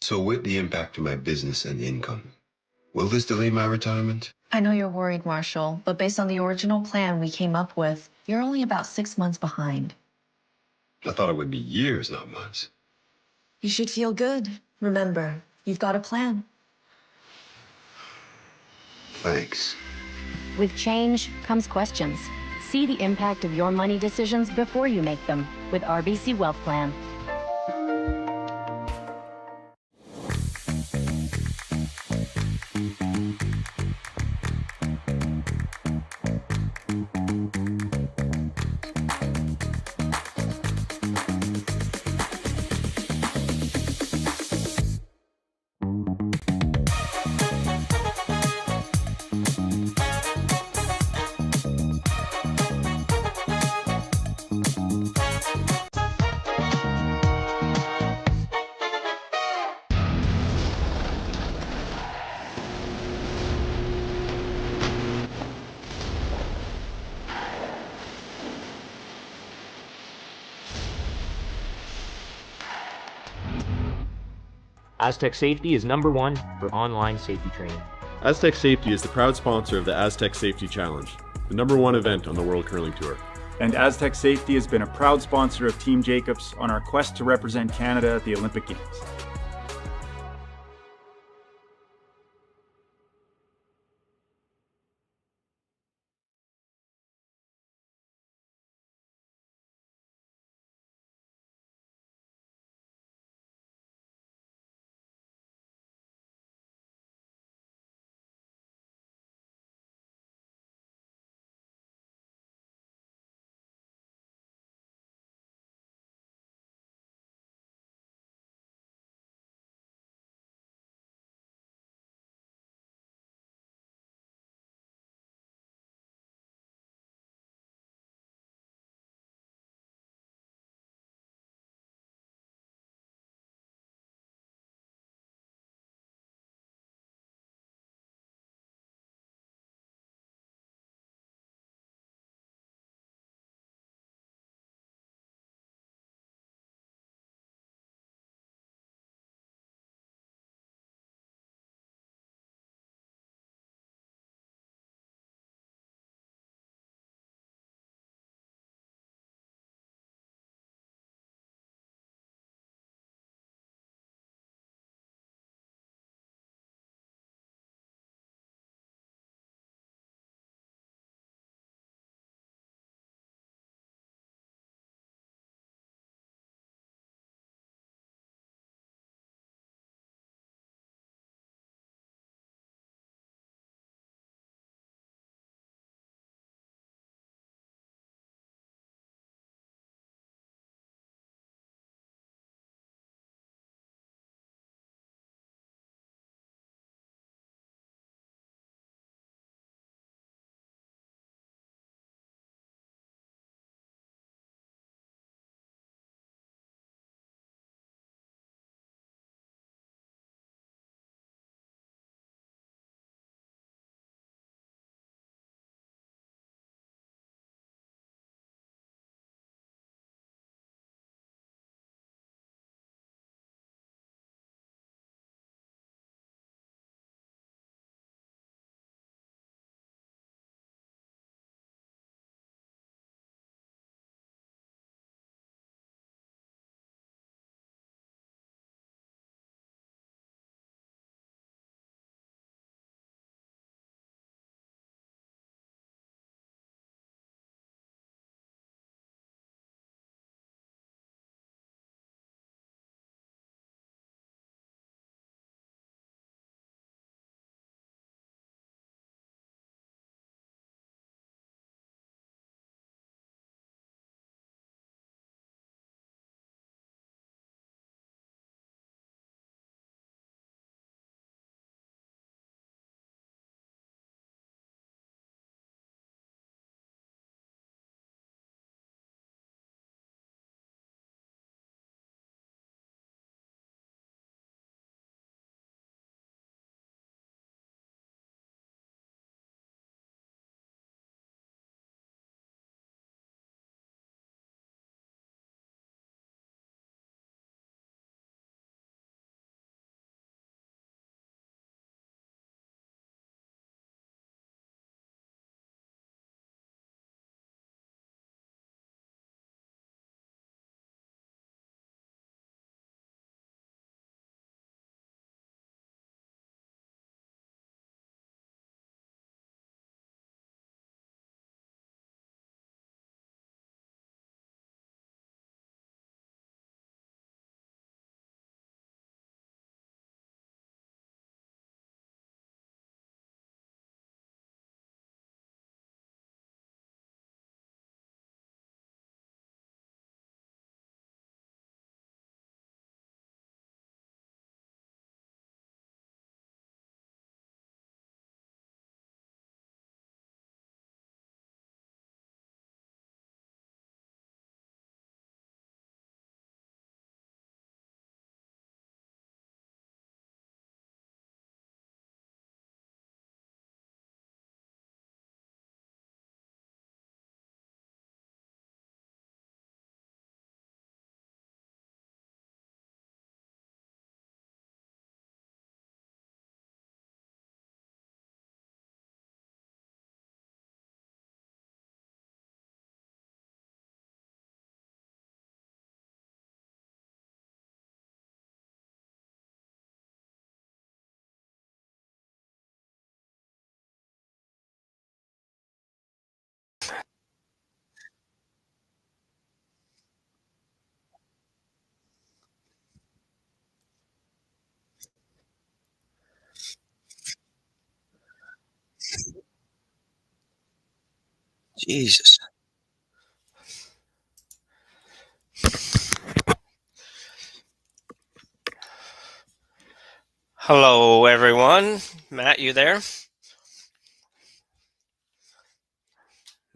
So with the impact to my business and income, will this delay my retirement? I know you're worried, Marshall, but based on the original plan we came up with, you're only about 6 months behind. I thought it would be years, not months. You should feel good. Remember, you've got a plan. Thanks. With change comes questions. See the impact of your money decisions before you make them with RBC Wealth Plan. Aztec Safety is #1 for online safety training. Aztec Safety is the proud sponsor of the Aztec Safety Challenge, the #1 event on the World Curling Tour. And Aztec Safety has been a proud sponsor of Team Jacobs on our quest to represent Canada at the Olympic Games. Jesus. Hello, everyone. Matt, you there?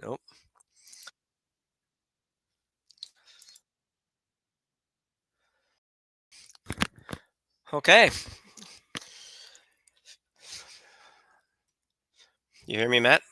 Nope. Okay. You hear me, Matt?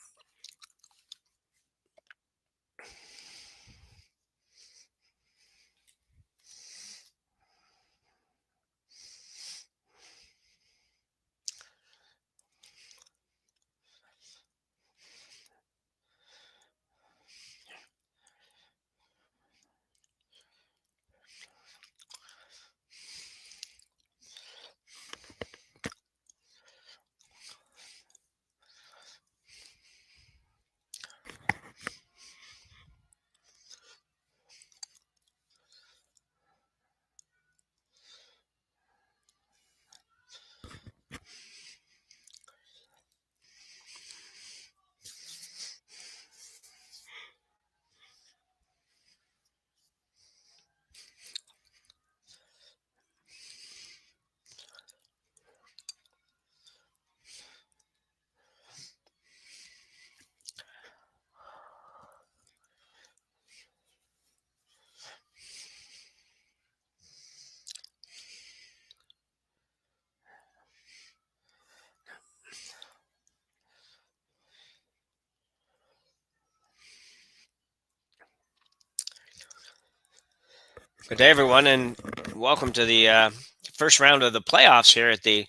Good day, everyone, and welcome to the first round of the playoffs here at the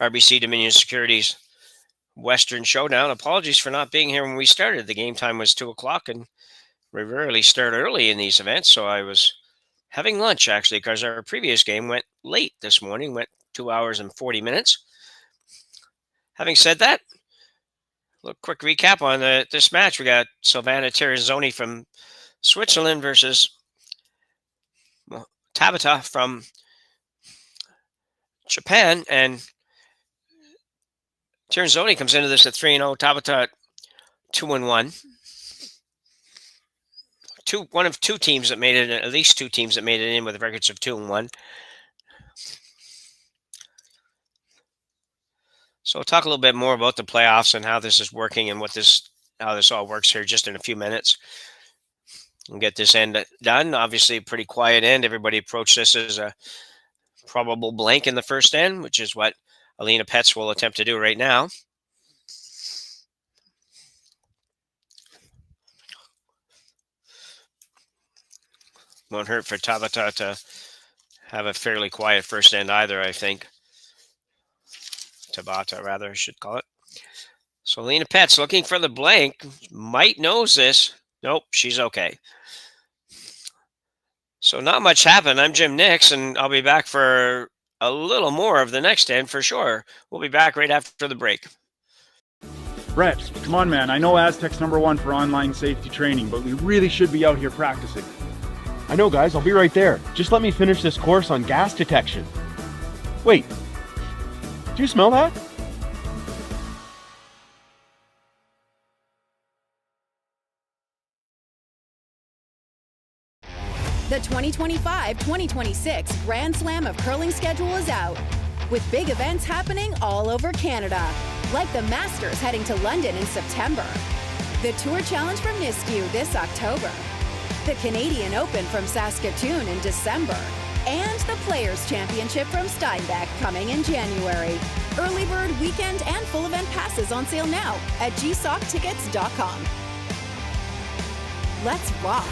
RBC Dominion Securities Western Showdown. Apologies for not being here when we started. The game time was 2 o'clock, and we rarely start early in these events, so I was having lunch, actually, because our previous game went late this morning, went 2 hours and 40 minutes. Having said that, a quick recap on this match. We got Silvana Tirinzoni from Switzerland versus Tabata from Japan, and Tirinzoni comes into this at 3-0. Tabata 2-1. One of two teams that made it, at least two teams that made it in with records of 2-1. So we'll talk a little bit more about the playoffs and how this is working and how this all works here just in a few minutes. We'll get this end done. Obviously, a pretty quiet end. Everybody approached this as a probable blank in the first end, which is what Alina Petz will attempt to do right now. Won't hurt for Tabata to have a fairly quiet first end either, I think. Tabata, rather, I should call it. So Alina Petz looking for the blank. Might knows this. Nope, she's okay. So not much happened. I'm Jim Nix, and I'll be back for a little more of the next end for sure. We'll be back right after the break. Brett, come on, man. I know Aztec's #1 for online safety training, but we really should be out here practicing. I know, guys. I'll be right there. Just let me finish this course on gas detection. Wait. Do you smell that? The 2025-2026 Grand Slam of Curling schedule is out, with big events happening all over Canada, like the Masters heading to London in September, the Tour Challenge from Nisku this October, the Canadian Open from Saskatchewan in December, and the Players' Championship from Steinbeck coming in January. Early bird weekend and full event passes on sale now at gsoctickets.com. Let's rock!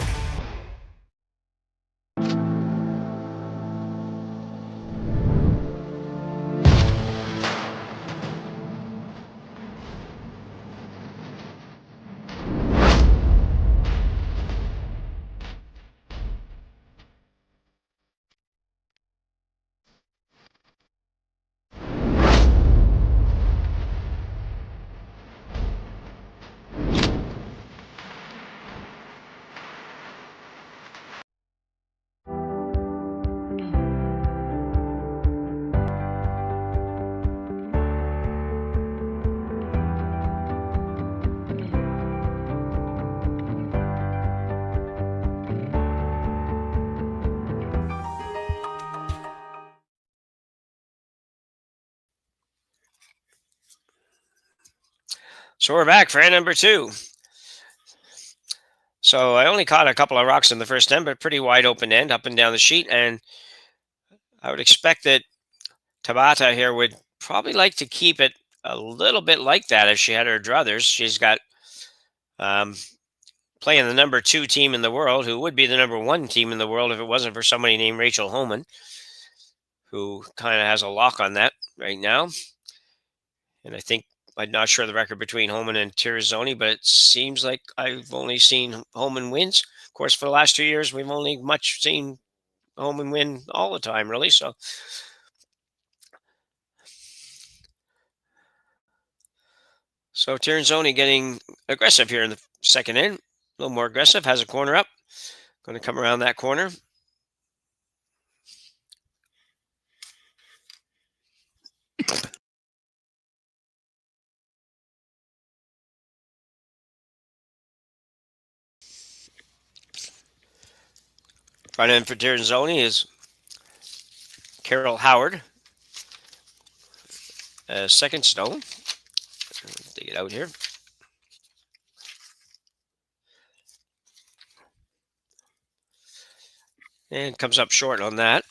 So we're back for end number 2. So I only caught a couple of rocks in the first end, but pretty wide open end up and down the sheet. And I would expect that Tabata here would probably like to keep it a little bit like that if she had her druthers. She's got playing the number 2 team in the world, who would be the number 1 team in the world if it wasn't for somebody named Rachel Homan, who kind of has a lock on that right now. And I think, I'm not sure the record between Homan and Tirinzoni, but it seems like I've only seen Homan wins. Of course, for the last 2 years, we've only much seen Homan win all the time, really. So Tirinzoni getting aggressive here in the second end. A little more aggressive, has a corner up. Going to come around that corner. Front end for Tirinzoni is Carol Howard. Second stone. Dig it out here. And comes up short on that.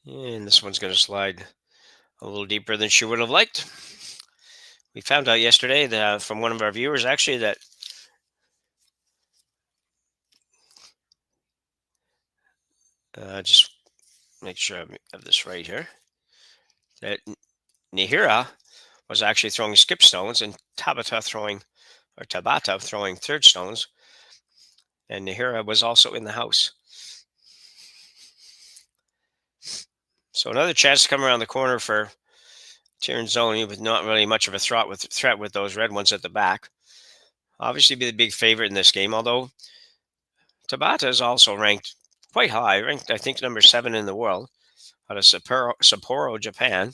And this one's going to slide a little deeper than she would have liked. We found out yesterday that, from one of our viewers, actually, that just make sure I have this right here, that Nihira was actually throwing skip stones and Tabata throwing third stones, and Nihira was also in the house. So another chance to come around the corner for Tirinzoni with not really much of a threat with those red ones at the back. Obviously be the big favorite in this game, although Tabata is also ranked quite high, ranked I think number 7 in the world out of Sapporo, Japan.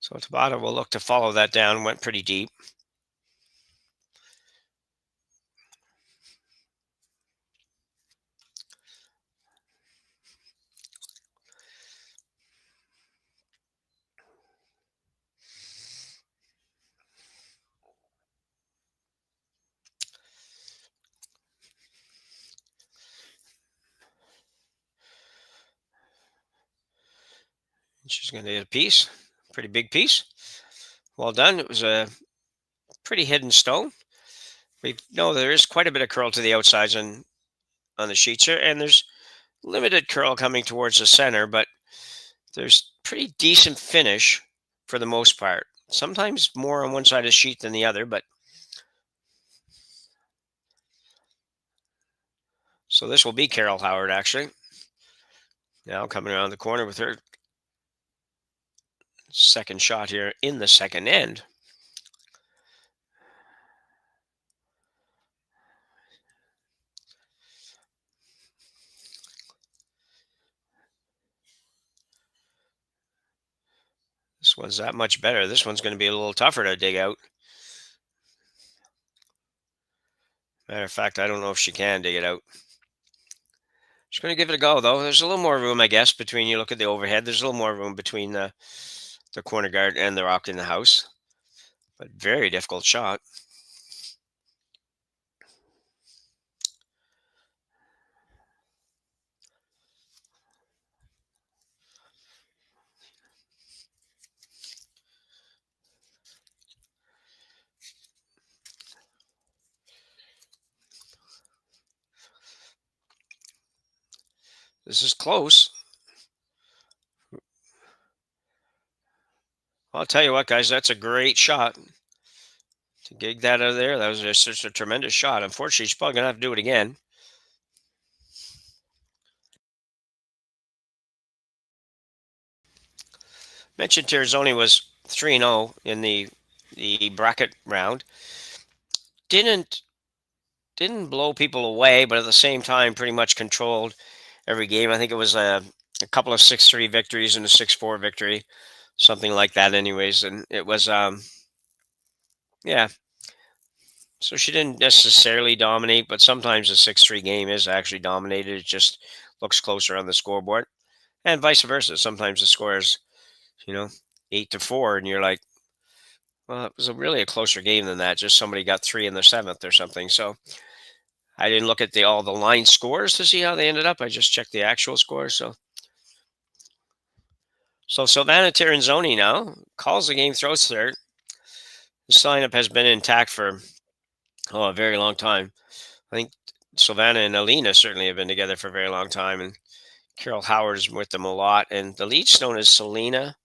So Tabata will look to follow that down, went pretty deep. She's going to get a piece, pretty big piece. Well done. It was a pretty hidden stone. We know there is quite a bit of curl to the outsides on the sheets here, and there's limited curl coming towards the center, but there's pretty decent finish for the most part. Sometimes more on one side of the sheet than the other, but so this will be Carol Howard actually. Now coming around the corner with her second shot here in the second end. This one's that much better. This one's going to be a little tougher to dig out. Matter of fact, I don't know if she can dig it out. She's going to give it a go, though. There's a little more room, I guess, between, you look at the overhead, there's a little more room between the corner guard and the rock in the house. But very difficult shot. This is close. I'll tell you what, guys, that's a great shot. To gig that out of there, that was just a tremendous shot. Unfortunately, she's probably going to have to do it again. Mentioned Tirinzoni was 3-0 in the bracket round. Didn't blow people away, but at the same time, pretty much controlled every game. I think it was a couple of 6-3 victories and a 6-4 victory, something like that anyways. And it was, yeah. So she didn't necessarily dominate, but sometimes a 6-3 game is actually dominated. It just looks closer on the scoreboard. And vice versa. Sometimes the score is, 8-4, and you're like, well, it was really a closer game than that. Just somebody got 3 in the 7th or something. So I didn't look at all the line scores to see how they ended up. I just checked the actual scores. So Silvana Tirinzoni now calls the game, throws third. The lineup has been intact for a very long time. I think Silvana and Alina certainly have been together for a very long time, and Carol Howard's with them a lot. And the lead stone is Selena.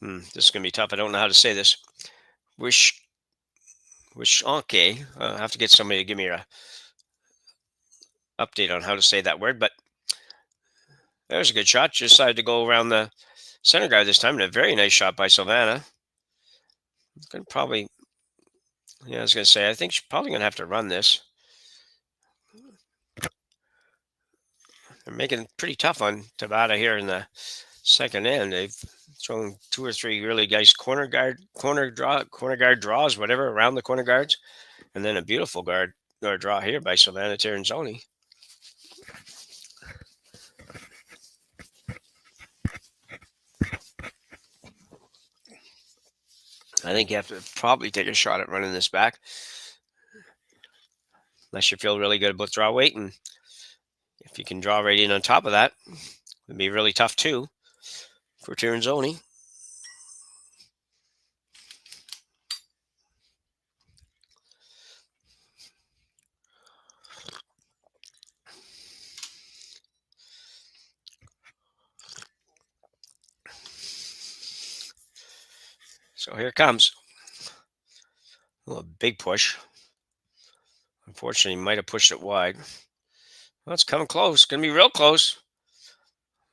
This is going to be tough. I don't know how to say this. Wishanke. I have to get somebody to give me a update on how to say that word, but that was a good shot. She decided to go around the center guard this time, and a very nice shot by Silvana. I was going to say, I think she's probably going to have to run this. They're making it pretty tough on Tabata here in the second end. They've thrown 2 or 3 really nice corner guard draws, whatever, around the corner guards, and then a beautiful guard or draw here by Silvana Tirinzoni. I think you have to probably take a shot at running this back, unless you feel really good about draw weight, and if you can draw right in on top of that, it'd be really tough too for Tirinzoni. So here it comes. A big push. Unfortunately, might have pushed it wide. Well, it's coming close. Going to be real close.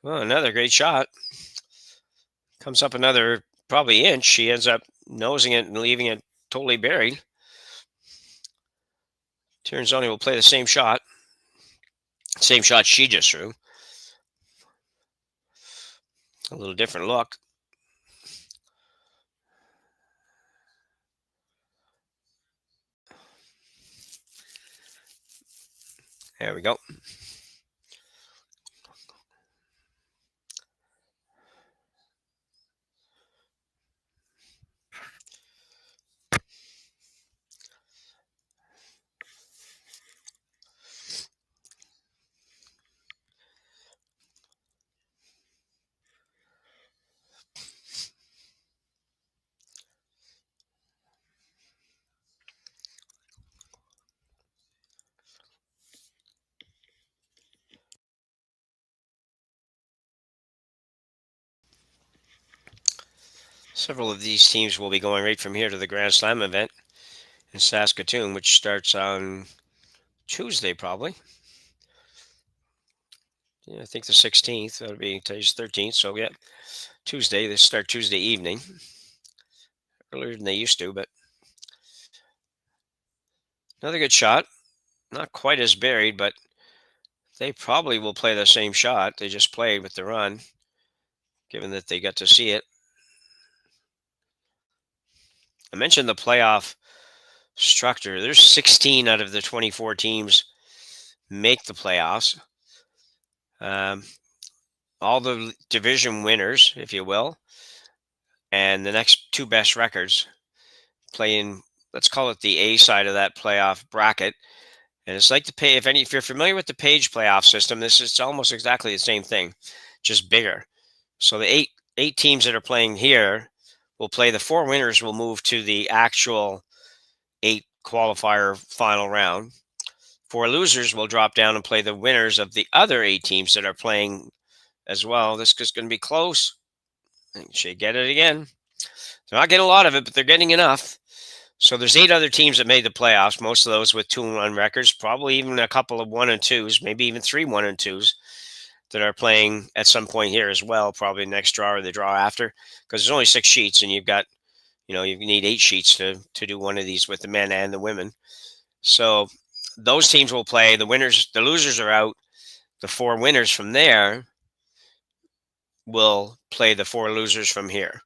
Well, another great shot. Comes up another probably inch. She ends up nosing it and leaving it totally buried. Tirinzoni will play the same shot. Same shot she just threw. A little different look. There we go. Several of these teams will be going right from here to the Grand Slam event in Saskatchewan, which starts on Tuesday probably. Yeah, I think the 16th. That'll be today's 13th. So yeah, Tuesday. They start Tuesday evening. Earlier than they used to, but another good shot. Not quite as buried, but they probably will play the same shot they just played with the run, given that they got to see it. I mentioned the playoff structure. There's 16 out of the 24 teams make the playoffs. All the division winners, if you will, and the next 2 best records play in, let's call it the A side of that playoff bracket. And it's like if you're familiar with the Page playoff system, it's almost exactly the same thing, just bigger. So the eight teams that are playing here will play. The 4 winners will move to the actual 8 qualifier final round. 4 losers will drop down and play the winners of the other 8 teams that are playing as well. This is going to be close. Should get it again. They're not getting a lot of it, but they're getting enough. So there's 8 other teams that made the playoffs, most of those with 2-1 records, probably even a couple of 1-2s, maybe even 3 1-2s that are playing at some point here as well, probably next draw or the draw after, because there's only 6 sheets and you've got, you need 8 sheets to do one of these with the men and the women. So those teams will play. The losers are out. The 4 winners from there will play the 4 losers from here.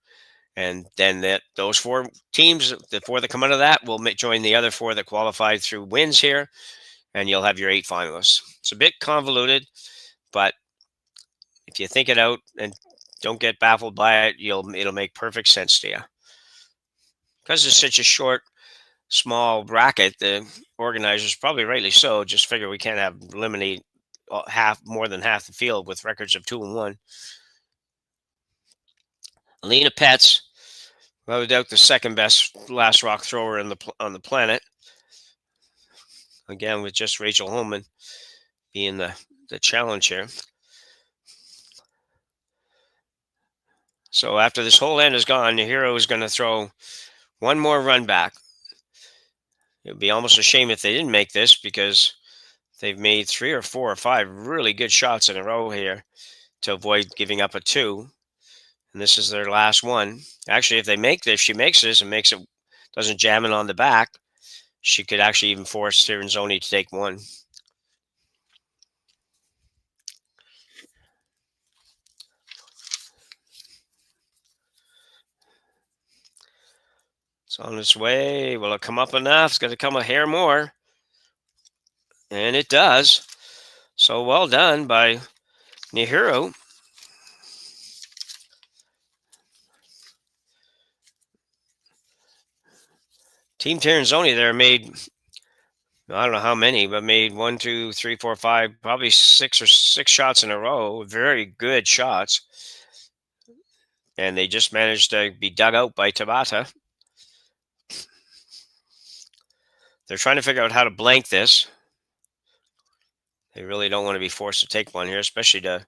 And then those 4 teams, the 4 that come out of that, will join the other 4 that qualified through wins here, and you'll have your 8 finalists. It's a bit convoluted, but if you think it out and don't get baffled by it, it'll make perfect sense to you. Because it's such a short, small bracket, the organizers, probably rightly so, just figure we can't eliminate more than half the field with records of 2-1. Alina Petz, without a doubt, the second best last rock thrower on the planet. Again, with just Rachel Holman being the challenge here. So after this whole end is gone, the hero is going to throw one more run back. It would be almost a shame if they didn't make this, because they've made 3 or 4 or 5 really good shots in a row here to avoid giving up a 2. And this is their last one. Actually, if she makes this and doesn't jam it on the back, she could actually even force Tirinzoni to take 1. It's on its way. Will it come up enough? It's going to come a hair more. And it does. So well done by Nihiro. Team Tirinzoni there made, I don't know how many, but made 1, 2, 3, 4, 5, probably 6 shots in a row. Very good shots. And they just managed to be dug out by Tabata. They're trying to figure out how to blank this. They really don't want to be forced to take one here, especially the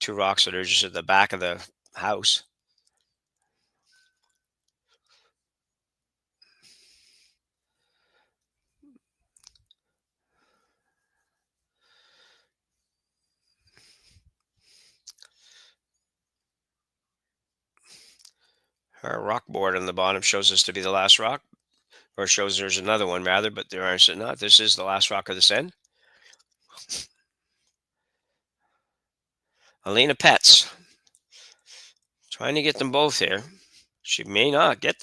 2 rocks that are just at the back of the house. Our rock board on the bottom shows this to be the last rock, or shows there's another one rather, but there aren't not. This is the last rock of this end. Alina Petz trying to get them both here. She may not get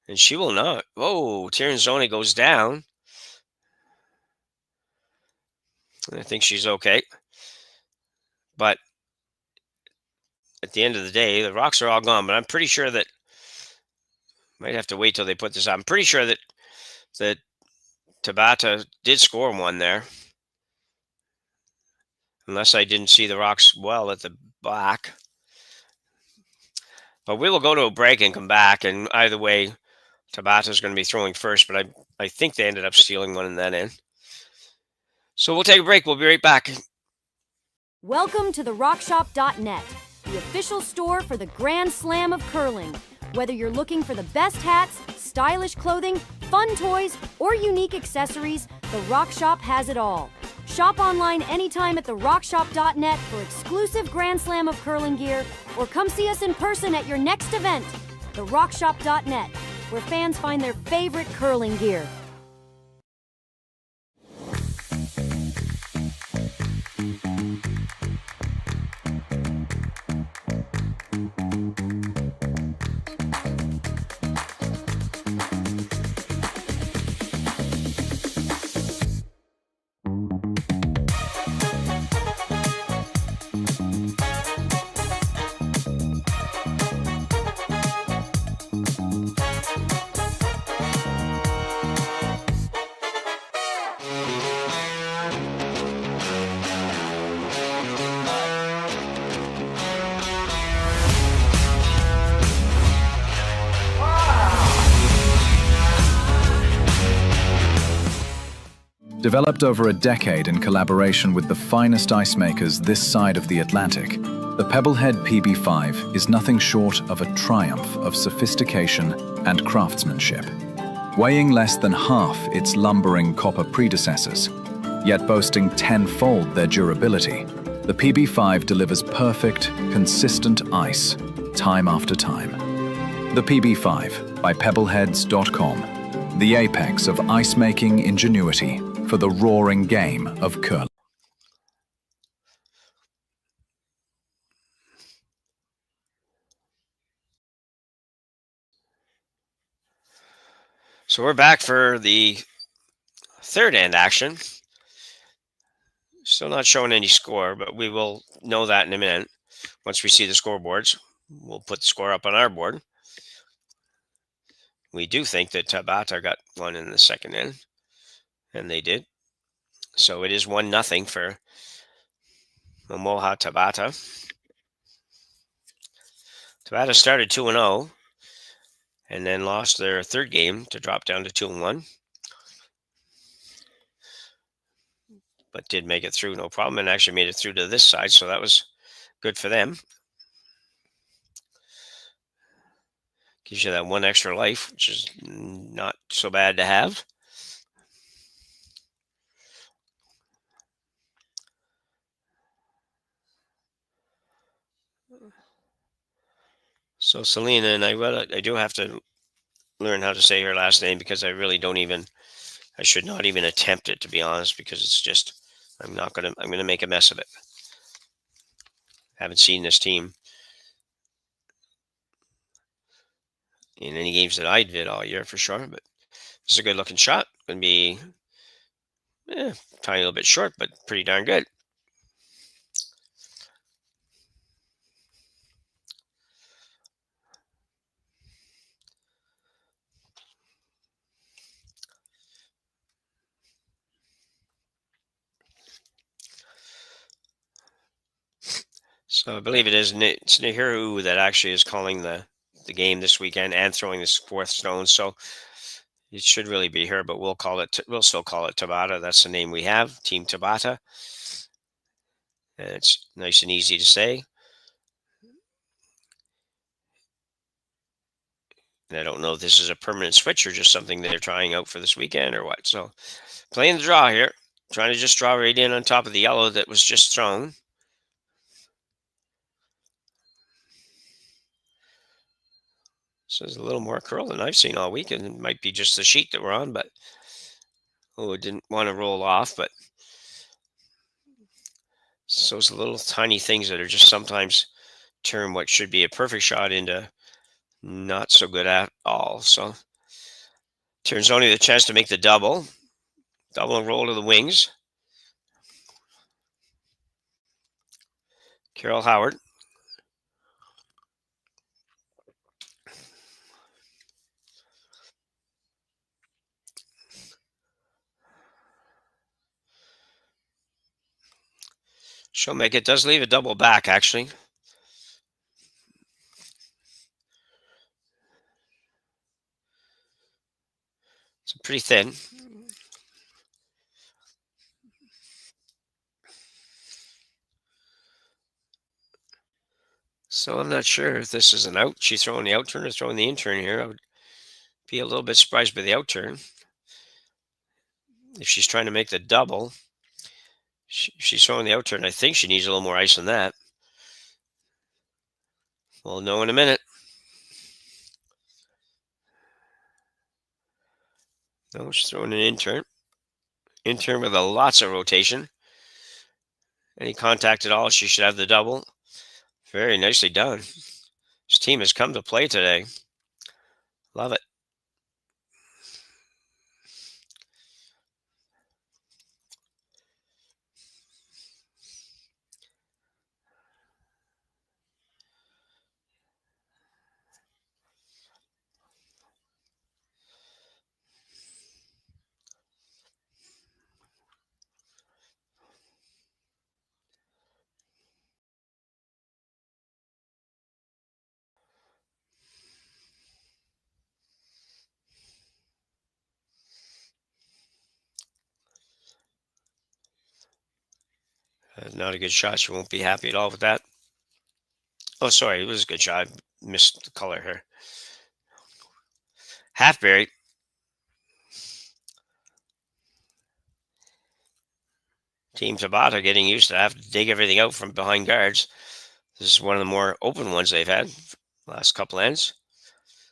and she will not. Whoa, Tirinzoni goes down. I think she's okay. But at the end of the day, the rocks are all gone, but I'm pretty sure that, might have to wait till they put this on. I'm pretty sure that Tabata did score 1 there. Unless I didn't see the rocks well at the back. But we will go to a break and come back, and either way, Tabata's going to be throwing first, but I think they ended up stealing 1 in that end. So we'll take a break. We'll be right back. Welcome to the RockShop.net, the official store for the Grand Slam of curling. Whether you're looking for the best hats, stylish clothing, fun toys, or unique accessories, the Rock Shop has it all. Shop online anytime at therockshop.net for exclusive Grand Slam of curling gear, or come see us in person at your next event. Therockshop.net, where fans find their favorite curling gear. Developed over a decade in collaboration with the finest ice makers this side of the Atlantic, the Pebblehead PB5 is nothing short of a triumph of sophistication and craftsmanship. Weighing less than half its lumbering copper predecessors, yet boasting tenfold their durability, the PB5 delivers perfect, consistent ice, time after time. The PB5 by Pebbleheads.com, the apex of ice-making ingenuity for the roaring game of curling. So we're back for the third end action. Still not showing any score, but we will know that in a minute. Once we see the scoreboards, we'll put the score up on our board. We do think that Tabata got one in the second end, and they did. So it is 1-0 for Momoha Tabata. Tabata started 2-0 and then lost their third game to drop down to 2-1. But did make it through no problem and actually made it through to this side, so that was good for them. Gives you that one extra life, which is not so bad to have. So Selena, and I do have to learn how to say her last name because I really don't even, I should not even attempt it, to be honest, because it's just, I'm going to make a mess of it. Haven't seen this team in any games that I did all year for sure, but this is a good looking shot. Going to be tiny little bit short, but pretty darn good. So I believe it's Nehru that actually is calling the game this weekend and throwing this fourth stone. So it should really be her, but we'll still call it Tabata. That's the name we have, Team Tabata. And it's nice and easy to say. And I don't know if this is a permanent switch or just something they're trying out for this weekend or what. So playing the draw here, trying to just draw right in on top of the yellow that was just thrown. So there's a little more curl than I've seen all week, and it might be just the sheet that we're on, but it didn't want to roll off. But so those little tiny things that are just sometimes turn what should be a perfect shot into not so good at all. So Tirinzoni the chance to make the double and roll to the wings. Carol Howard. She'll make it. Does leave a double back, actually. It's pretty thin. So I'm not sure if this is an out. She's throwing the out turn or throwing the in turn here. I would be a little bit surprised by the out turn. If she's trying to make the double, she's throwing the out turn. I think she needs a little more ice than that. We'll know in a minute. No, she's throwing an in turn. In turn with lots of rotation. Any contact at all, she should have the double. Very nicely done. This team has come to play today. Love it. Not a good shot. She won't be happy at all with that. Oh, sorry. It was a good shot. I missed the color here. Half buried. Team Tabata getting used to have to dig everything out from behind guards. This is one of the more open ones they've had last couple ends.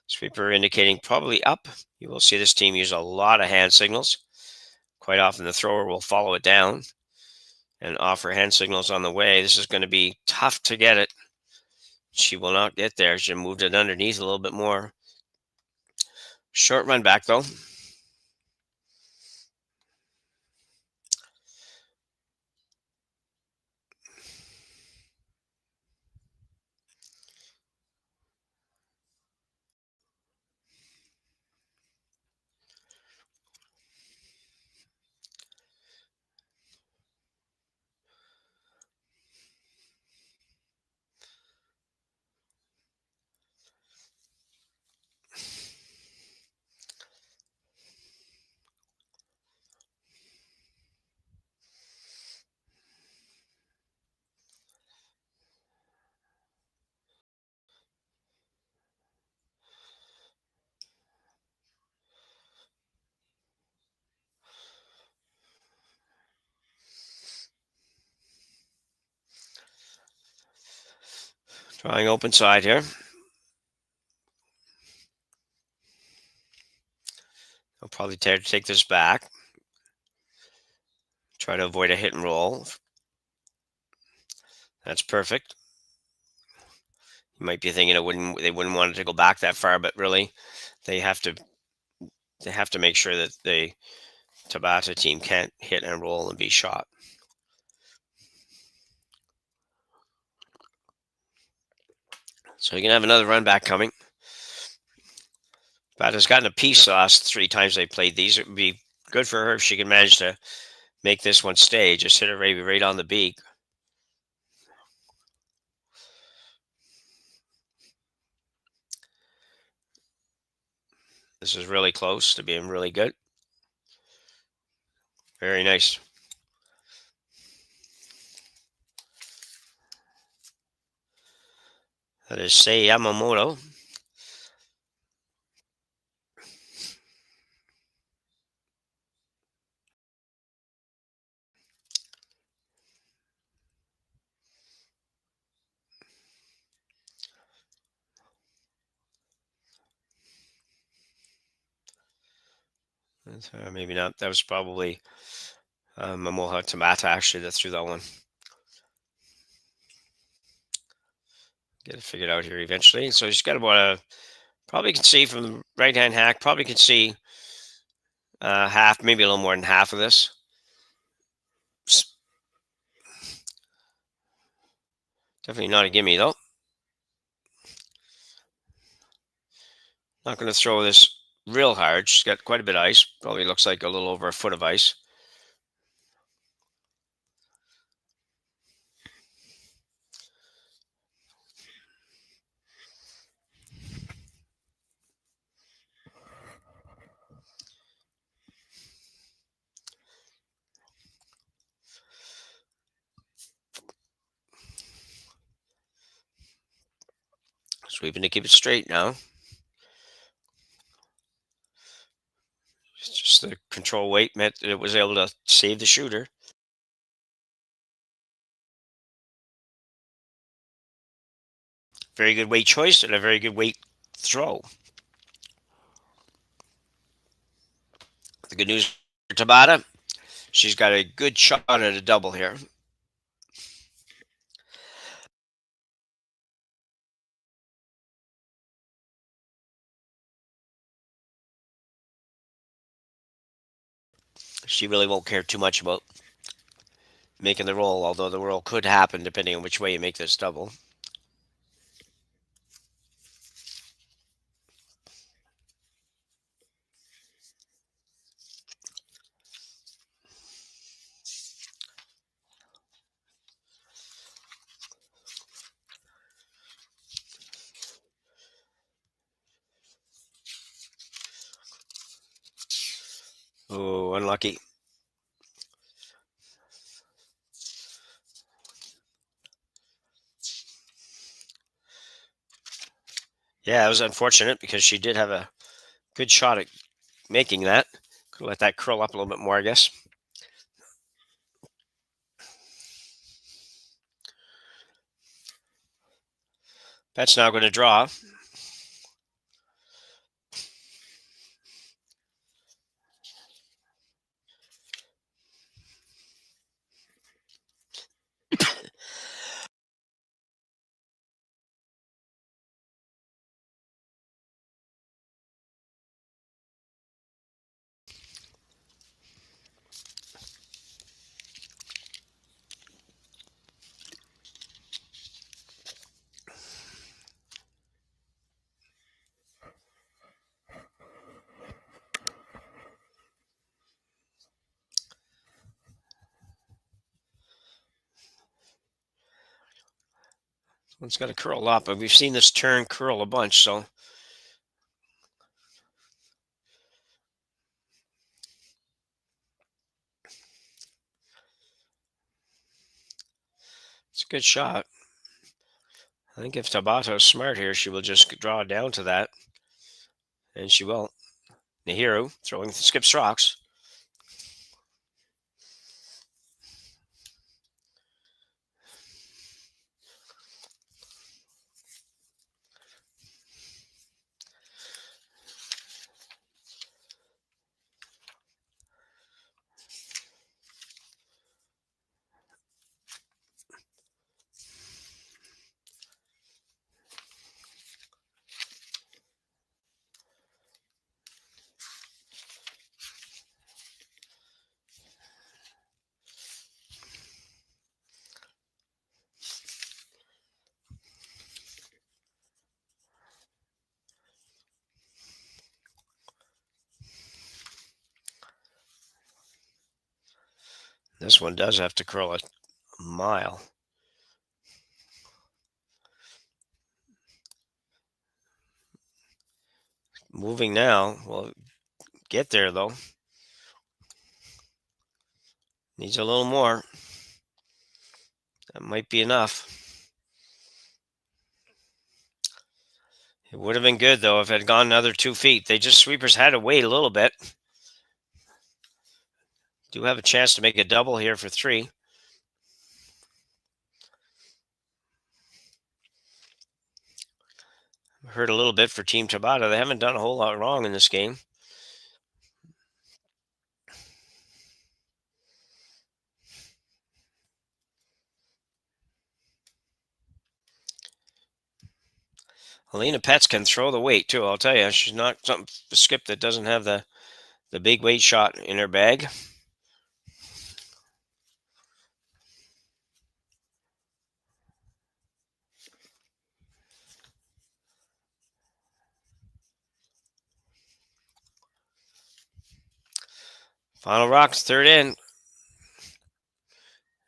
Sweeper indicating probably up. You will see this team use a lot of hand signals. Quite often the thrower will follow it down and offer hand signals on the way. This is going to be tough to get it. She will not get there. She moved it underneath a little bit more. Short run back though. Trying open side here. I'll probably take this back. Try to avoid a hit and roll. That's perfect. You might be thinking they wouldn't want it to go back that far, but really they have to make sure that the Tabata team can't hit and roll and be shot. So you can have another run back coming. Tabata's gotten a piece the last 3 times they played these. It would be good for her if she can manage to make this one stay. Just hit her right on the beak. This is really close to being really good. Very nice. That is Sei Yamamoto. Maybe not. That was probably Momoha Tabata actually that threw that one. Get it figured out here eventually. So she's got about probably can see from the right hand hack, probably can see half, maybe a little more than half of this. Definitely not a gimme though. Not going to throw this real hard. She's got quite a bit of ice. Probably looks like a little over a foot of ice. Sweeping to keep it straight now. It's just the control weight meant that it was able to save the shooter. Very good weight choice and a very good weight throw. The good news for Tabata, she's got a good shot at a double here. She really won't care too much about making the roll, although the roll could happen depending on which way you make this double. Oh, unlucky. Yeah, it was unfortunate because she did have a good shot at making that. Could let that curl up a little bit more, I guess. That's now going to draw. One's got to curl up, but we've seen this turn curl a bunch, so it's a good shot. I think if Tabata is smart here, she will just draw down to that, and she will. Nahiru throwing skip strokes. This one does have to curl a mile. Moving now. Well, get there, though. Needs a little more. That might be enough. It would have been good, though, if it had gone another 2 feet. Sweepers had to wait a little bit. Do have a chance to make a double here for 3. Hurt a little bit for Team Tabata. They haven't done a whole lot wrong in this game. Alina Pets can throw the weight, too. I'll tell you, she's not a skip that doesn't have the big weight shot in her bag. Final rocks, third in.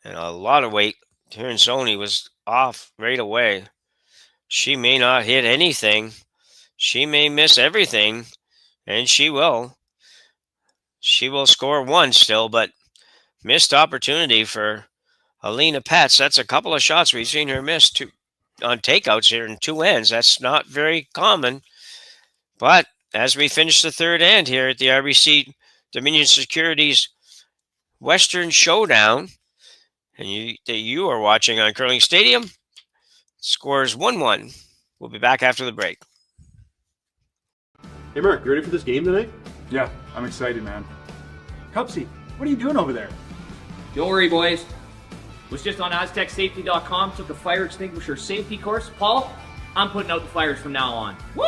And a lot of weight. Tirinzoni was off right away. She may not hit anything. She may miss everything. And she will. She will score 1 still, but missed opportunity for Alina Pets. That's a couple of shots we've seen her miss on takeouts here in 2 ends. That's not very common. But as we finish the third end here at the RBC Dominion Securities Western Showdown, and you are watching on Curling Stadium, scores 1-1. We'll be back after the break. Hey Mark, you ready for this game tonight? Yeah, I'm excited, man. Cupsy, what are you doing over there? Don't worry, boys. Was just on AztecSafety.com, took a fire extinguisher safety course. Paul, I'm putting out the fires from now on. Woo!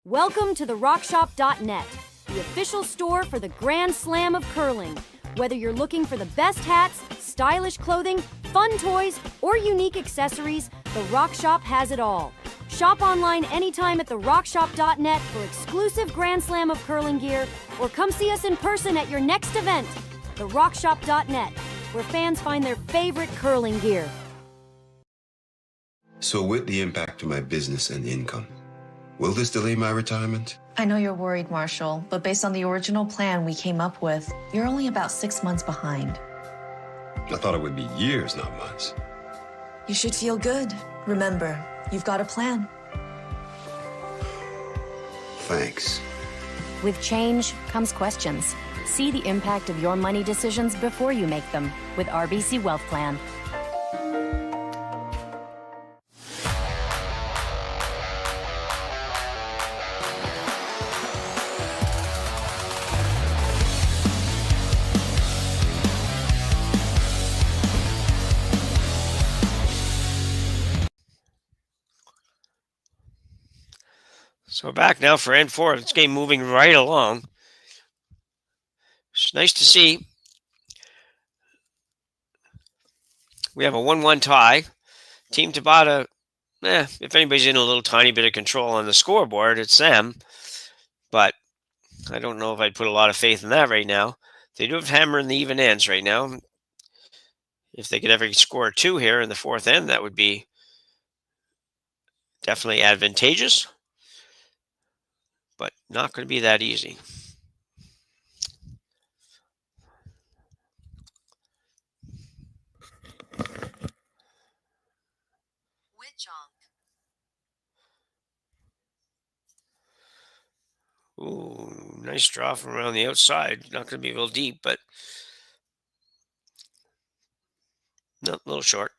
Welcome to the RockShop.net, the official store for the Grand Slam of curling. Whether you're looking for the best hats, stylish clothing, fun toys, or unique accessories, the Rock Shop has it all. Shop online anytime at therockshop.net for exclusive Grand Slam of curling gear, or come see us in person at your next event. Therockshop.net, where fans find their favorite curling gear. So with the impact to my business and income, Will this delay my retirement? I know you're worried, Marshall, but based on the original plan we came up with, you're only about 6 months behind. I thought it would be years, not months. You should feel good. Remember, you've got a plan. Thanks. With change comes questions. See the impact of your money decisions before you make them with RBC Wealth Plan. So we're back now for N4. This game moving right along. It's nice to see. We have a 1-1 tie. Team Tabata, if anybody's in a little tiny bit of control on the scoreboard, it's them. But I don't know if I'd put a lot of faith in that right now. They do have hammer in the even ends right now. If they could ever score 2 here in the 4th end, that would be definitely advantageous. But not going to be that easy. Ooh, nice draw from around the outside. Not going to be real deep, but no, a little short.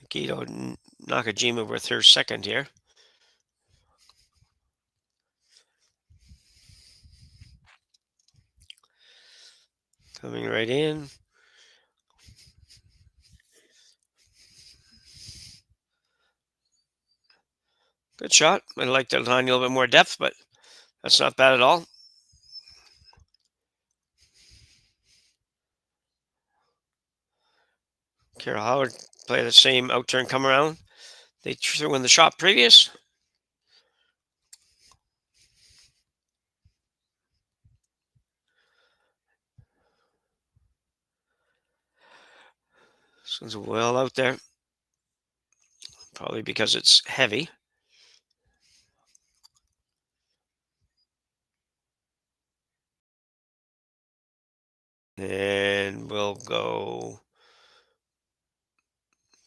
Mikito Nakajima with her second here. Coming right in. Good shot. I'd like to find a little bit more depth, but that's not bad at all. Carol Howard play the same out turn come around. They threw in the shot previous. This one's well out there. Probably because it's heavy. And we'll go.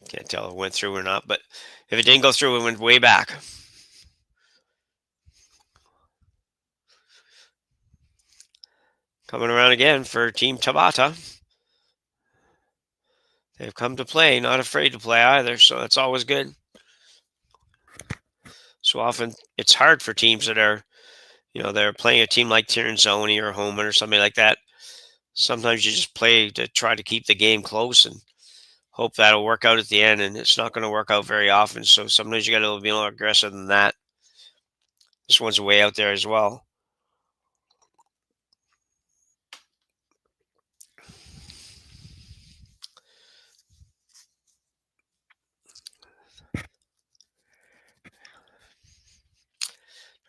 Can't tell if it went through or not, but if it didn't go through, it went way back. Coming around again for Team Tabata. They've come to play, not afraid to play either, so that's always good. So often it's hard for teams that are, they're playing a team like Tirinzoni or Homan or something like that. Sometimes you just play to try to keep the game close and hope that'll work out at the end, and it's not going to work out very often. So sometimes you got to be more aggressive than that. This one's way out there as well.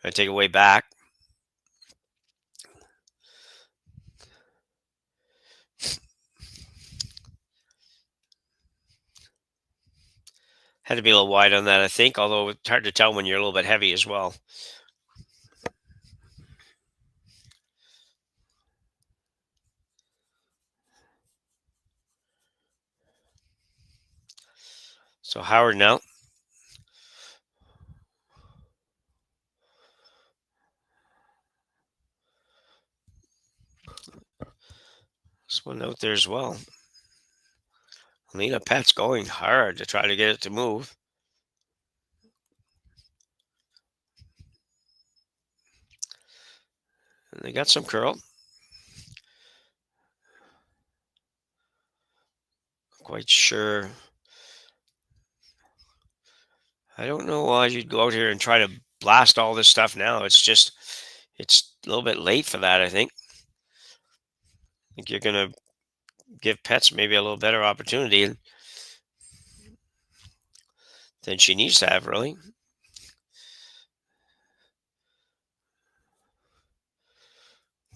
I take it way back. Had to be a little wide on that, I think, although it's hard to tell when you're a little bit heavy as well. So Howard now. This one out there as well. Lena Pet's going hard to try to get it to move. And they got some curl. Quite sure. I don't know why you'd go out here and try to blast all this stuff now. It's a little bit late for that, I think. I think you're going to give Pets maybe a little better opportunity than she needs to have, really.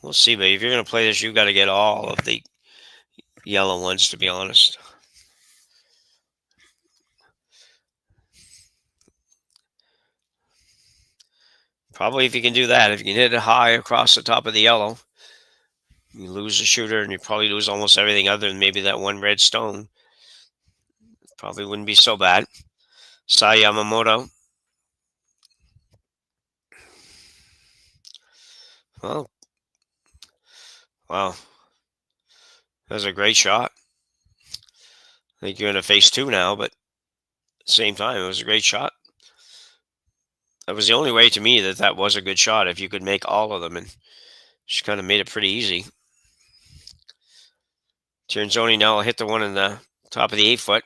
We'll see, but if you're going to play this, you've got to get all of the yellow ones, to be honest. Probably if you can do that, if you can hit it high across the top of the yellow, you lose the shooter and you probably lose almost everything other than maybe that one red stone. Probably wouldn't be so bad. Sai Yamamoto. Well, wow. That was a great shot. I think you're going to face two now, but at the same time, it was a great shot. That was the only way to me that was a good shot, if you could make all of them, and she kind of made it pretty easy. Tirinzoni now will hit the one in the top of the 8-foot.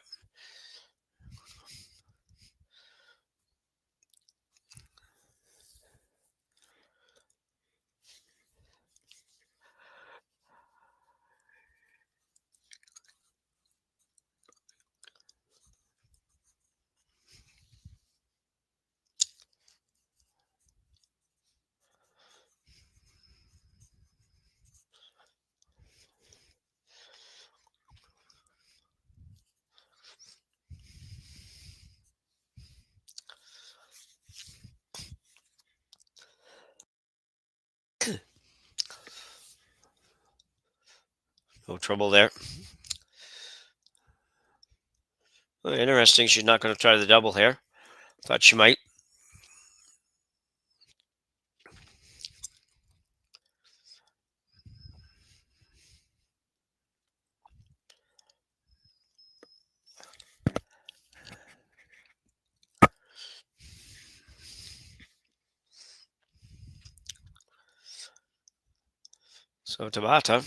No trouble there. Well, interesting. She's not going to try the double here. Thought she might. So Tabata.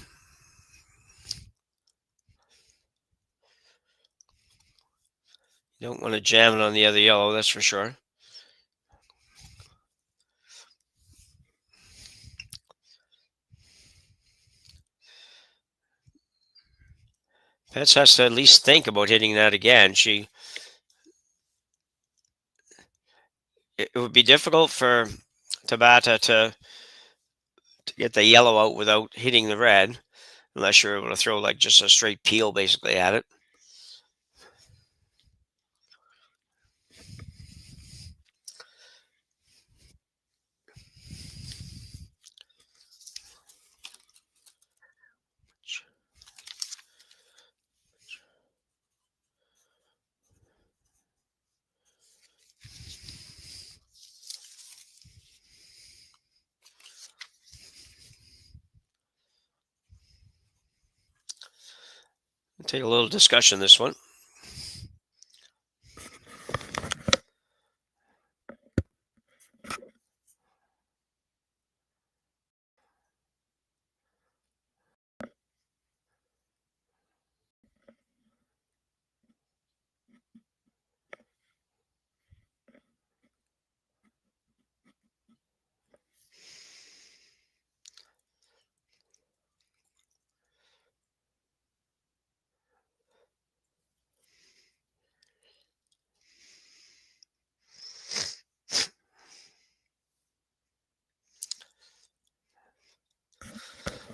You don't want to jam it on the other yellow, that's for sure. Pets has to at least think about hitting that again. It would be difficult for Tabata to get the yellow out without hitting the red, unless you're able to throw like just a straight peel basically at it. Take a little discussion this one.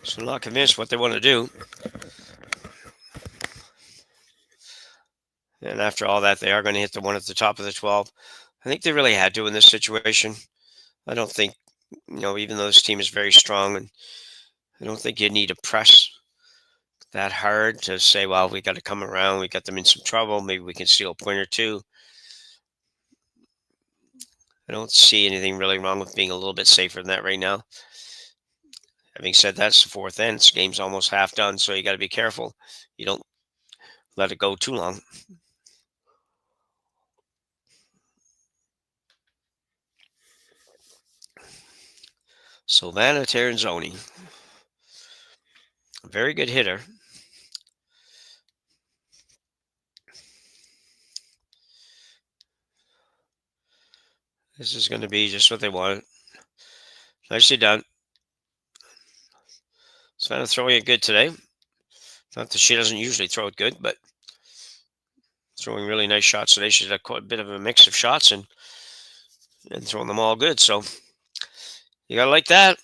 So not convinced what they want to do. And after all that, they are going to hit the one at the top of the 12. I think they really had to in this situation. I don't think, even though this team is very strong, and I don't think you need to press that hard to say, well, we got to come around. We got them in some trouble. Maybe we can steal a point or two. I don't see anything really wrong with being a little bit safer than that right now. Having said that, it's the fourth end. This game's almost half done, so you got to be careful. You don't let it go too long. Silvana Tirinzoni. A very good hitter. This is going to be just what they wanted. Nicely done. Savannah throwing it good today. Not that she doesn't usually throw it good, but throwing really nice shots today. She's got quite a bit of a mix of shots and throwing them all good. So you got to like that.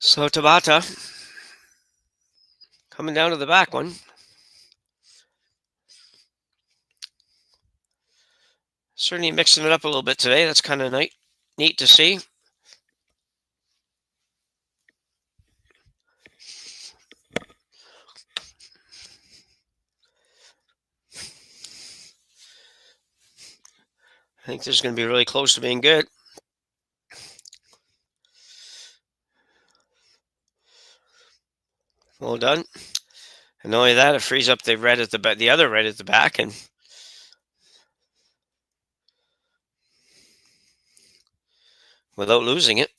So Tabata coming down to the back one. Certainly mixing it up a little bit today. That's kind of neat to see. I think this is going to be really close to being good. Well done. And not only that, it frees up the red at the other red at the back, and without losing it.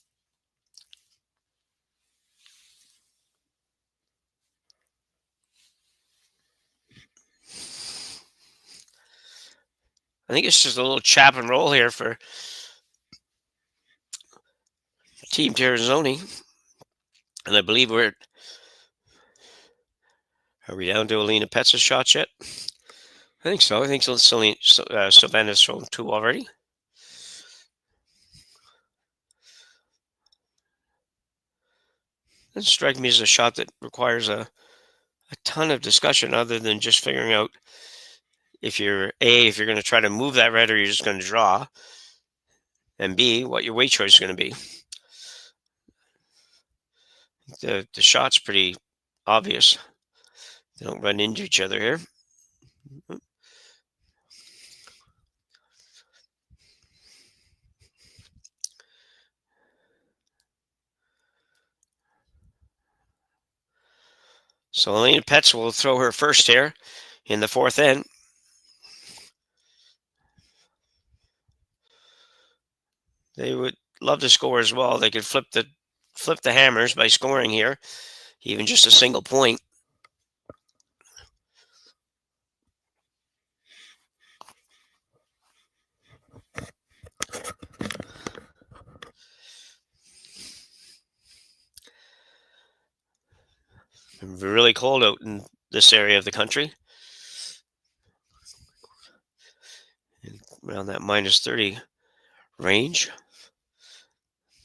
I think it's just a little chap and roll here for Team Tirinzoni. And I believe are we down to Alina Petza's shots yet? I think so. I think Silvana's thrown 2 already. Doesn't strike me as a shot that requires a ton of discussion other than just figuring out if you're going to try to move that red or you're just going to draw, and B, what your weight choice is going to be. The shot's pretty obvious. They don't run into each other here. So Alina Petz will throw her first here in the 4th end. They would love to score as well. They could flip the hammers by scoring here, even just a single point. It's really cold out in this area of the country. Around that minus 30 range.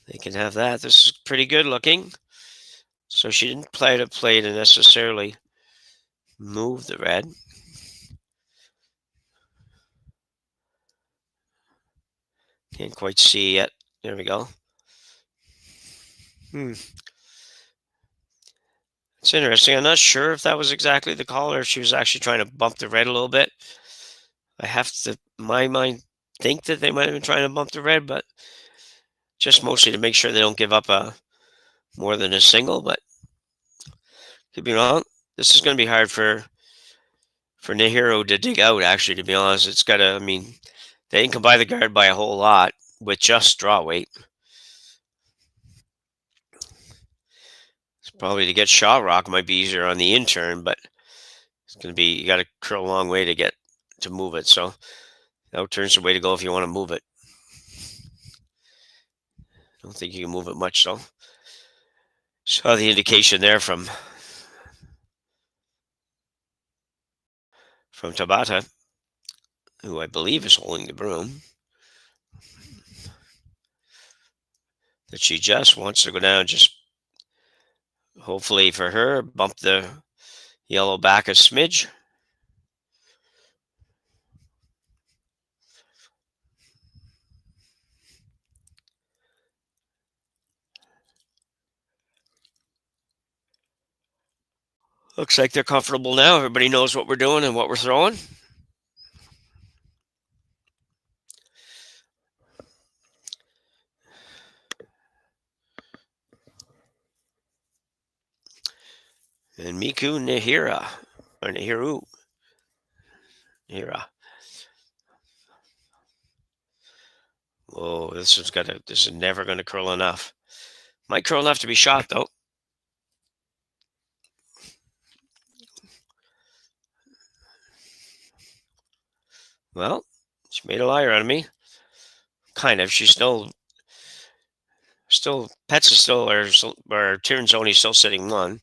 They can have that. This is pretty good looking. So she didn't play to necessarily move the red. Can't quite see yet. There we go. It's interesting. I'm not sure if that was exactly the call or if she was actually trying to bump the red a little bit. I have to, in my mind, think that they might have been trying to bump the red, but just mostly to make sure they don't give up more than a single, but could be wrong. This is going to be hard for Nahiro to dig out, actually, to be honest. It's got to, I mean, they didn't come by the guard by a whole lot with just draw weight. It's probably to get shot rock might be easier on the in-turn, but it's going to be, you got to curl a long way to move it. So out-turn's the way to go if you want to move it. I don't think you can move it much, though. Saw the indication there from Tabata, who I believe is holding the broom, that she just wants to go down, just hopefully for her, bump the yellow back a smidge. Looks like they're comfortable now. Everybody knows what we're doing and what we're throwing. And Miku Nihira, or Nihiru. Nihira. Whoa, this is never gonna curl enough. Might curl enough to be shot though. Well, she made a liar out of me. Kind of. She's still Pets is still, or Tirinzoni still sitting one.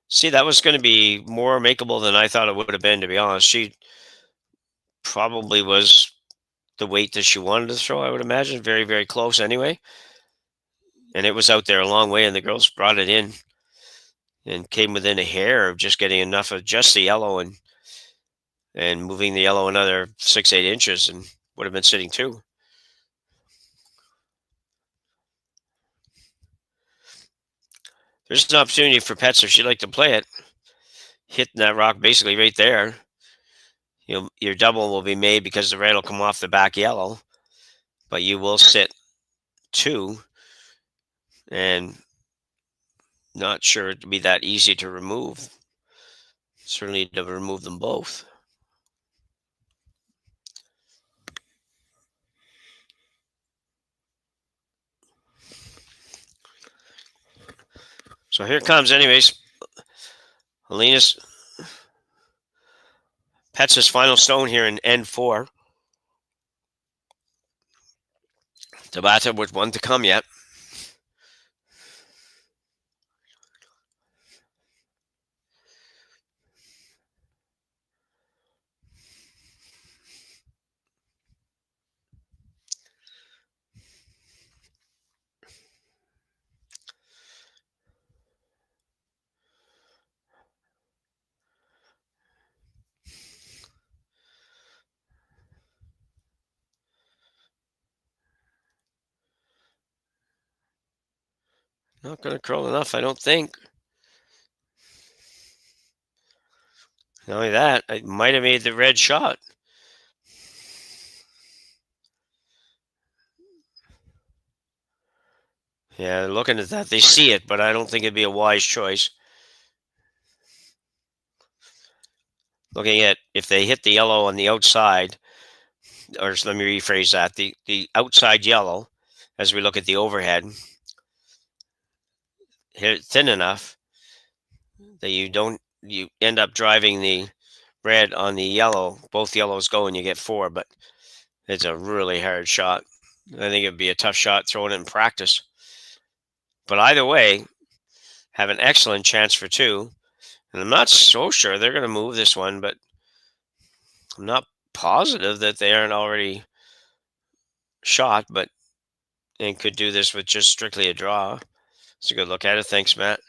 See, that was going to be more makeable than I thought it would have been, to be honest. She probably was the weight that she wanted to throw, I would imagine. Very, very close anyway. And it was out there a long way, and the girls brought it in and came within a hair of just getting enough of just the yellow and moving the yellow another 6-8 inches, and would have been sitting two. There's an opportunity for Pets if she'd like to play it. Hitting that rock basically right there. Your double will be made because the red will come off the back yellow, but you will sit two, and not sure it'd be that easy to remove. Certainly to remove them both. So here comes, anyways, Alina's Pets' final stone here in N4. Tabata with one to come yet. Not going to curl enough, I don't think. Not only that, I might have made the red shot. Yeah, looking at that, they see it, but I don't think it'd be a wise choice. Looking at if they hit the yellow on the outside, or let me rephrase that, the outside yellow, as we look at the overhead, hit it thin enough that you end up driving the red on the yellow. Both yellows go and you get four, but it's a really hard shot. I think it'd be a tough shot throwing it in practice. But either way, have an excellent chance for two. And I'm not so sure they're going to move this one, but I'm not positive that they aren't already shot, but and could do this with just strictly a draw. It's a good look at it. Thanks, Matt.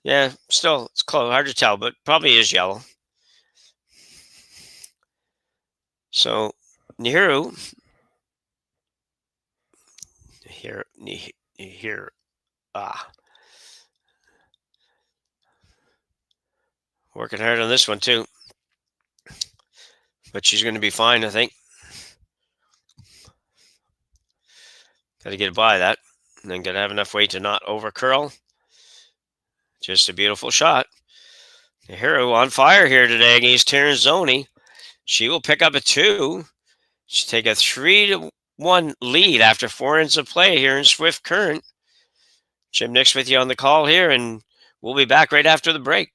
Yeah, still, it's close. Hard to tell, but probably is yellow. So, Nihiru. Working hard on this one, too. But she's going to be fine, I think. Got to get by that. And then got to have enough weight to not over curl. Just a beautiful shot. Nihiru on fire here today against Tirinzoni. She will pick up a 2. She'll take a 3-1 lead after 4 ends of play here in Swift Current. Jim Nix with you on the call here, and we'll be back right after the break.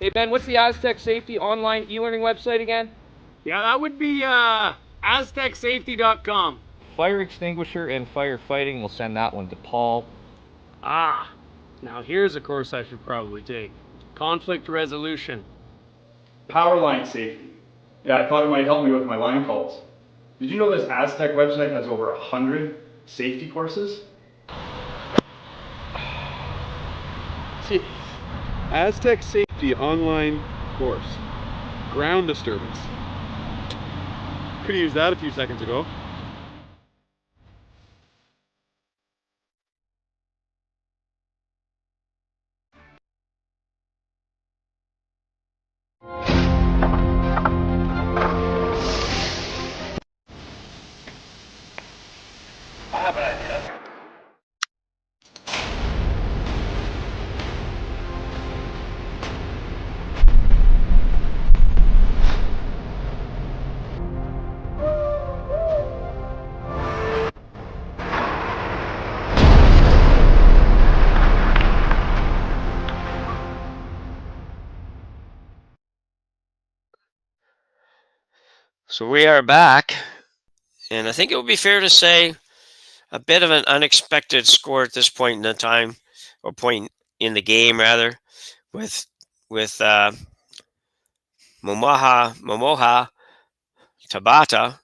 Hey Ben, what's the Aztec Safety online e-learning website again? Yeah, that would be aztecsafety.com. Fire extinguisher and firefighting, we'll send that one to Paul. Ah, now here's a course I should probably take. Conflict resolution. Power line safety. Yeah, I thought it might help me with my line calls. Did you know this Aztec website has over 100 safety courses? Aztec Safety Online Course. Ground disturbance. Could have used that a few seconds ago. I have an idea. So we are back, and I think it would be fair to say a bit of an unexpected score at this point in the time, or point in the game rather, with Momoha Tabata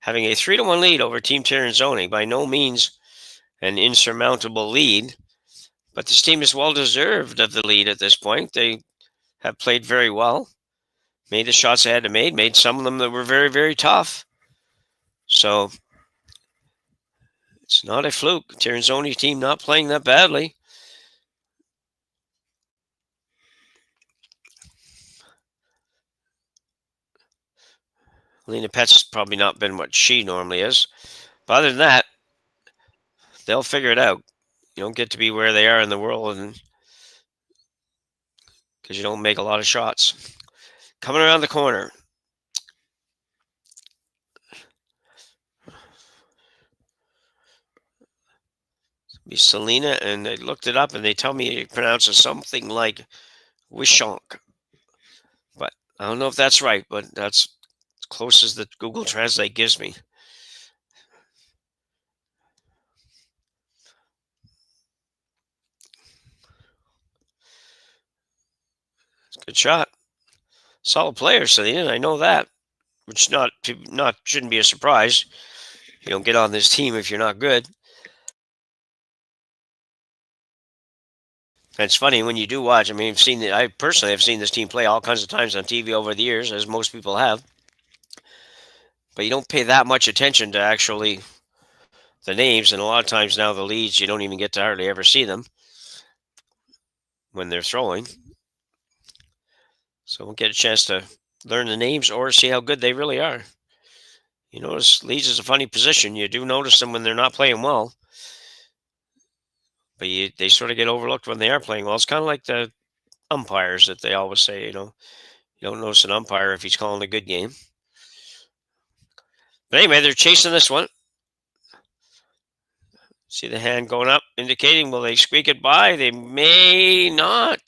having a 3-1 lead over Team Tirinzoni. By no means an insurmountable lead, but this team is well deserved of the lead at this point. They have played very well. Made the shots they had to make, made some of them that were very, very tough. So it's not a fluke. Tirinzoni team not playing that badly. Lena Pet's probably not been what she normally is. But other than that, they'll figure it out. You don't get to be where they are in the world and because you don't make a lot of shots. Coming around the corner. Be Selena, and I looked it up and they tell me it pronounces something like Wishonk. But I don't know if that's right, but that's as close as the Google Translate gives me. Good shot. Solid player, Selena, I know that. Which shouldn't be a surprise. You don't get on this team if you're not good. And it's funny when you do watch. I mean, I personally have seen this team play all kinds of times on TV over the years, as most people have. But you don't pay that much attention to actually the names, and a lot of times now the leads, you don't even get to hardly ever see them when they're throwing. So we'll get a chance to learn the names or see how good they really are. You notice leads is a funny position. You do notice them when they're not playing well. But they sort of get overlooked when they are playing well. It's kind of like the umpires that they always say, you don't notice an umpire if he's calling a good game. But anyway, they're chasing this one. See the hand going up, indicating, will they squeak it by? They may not.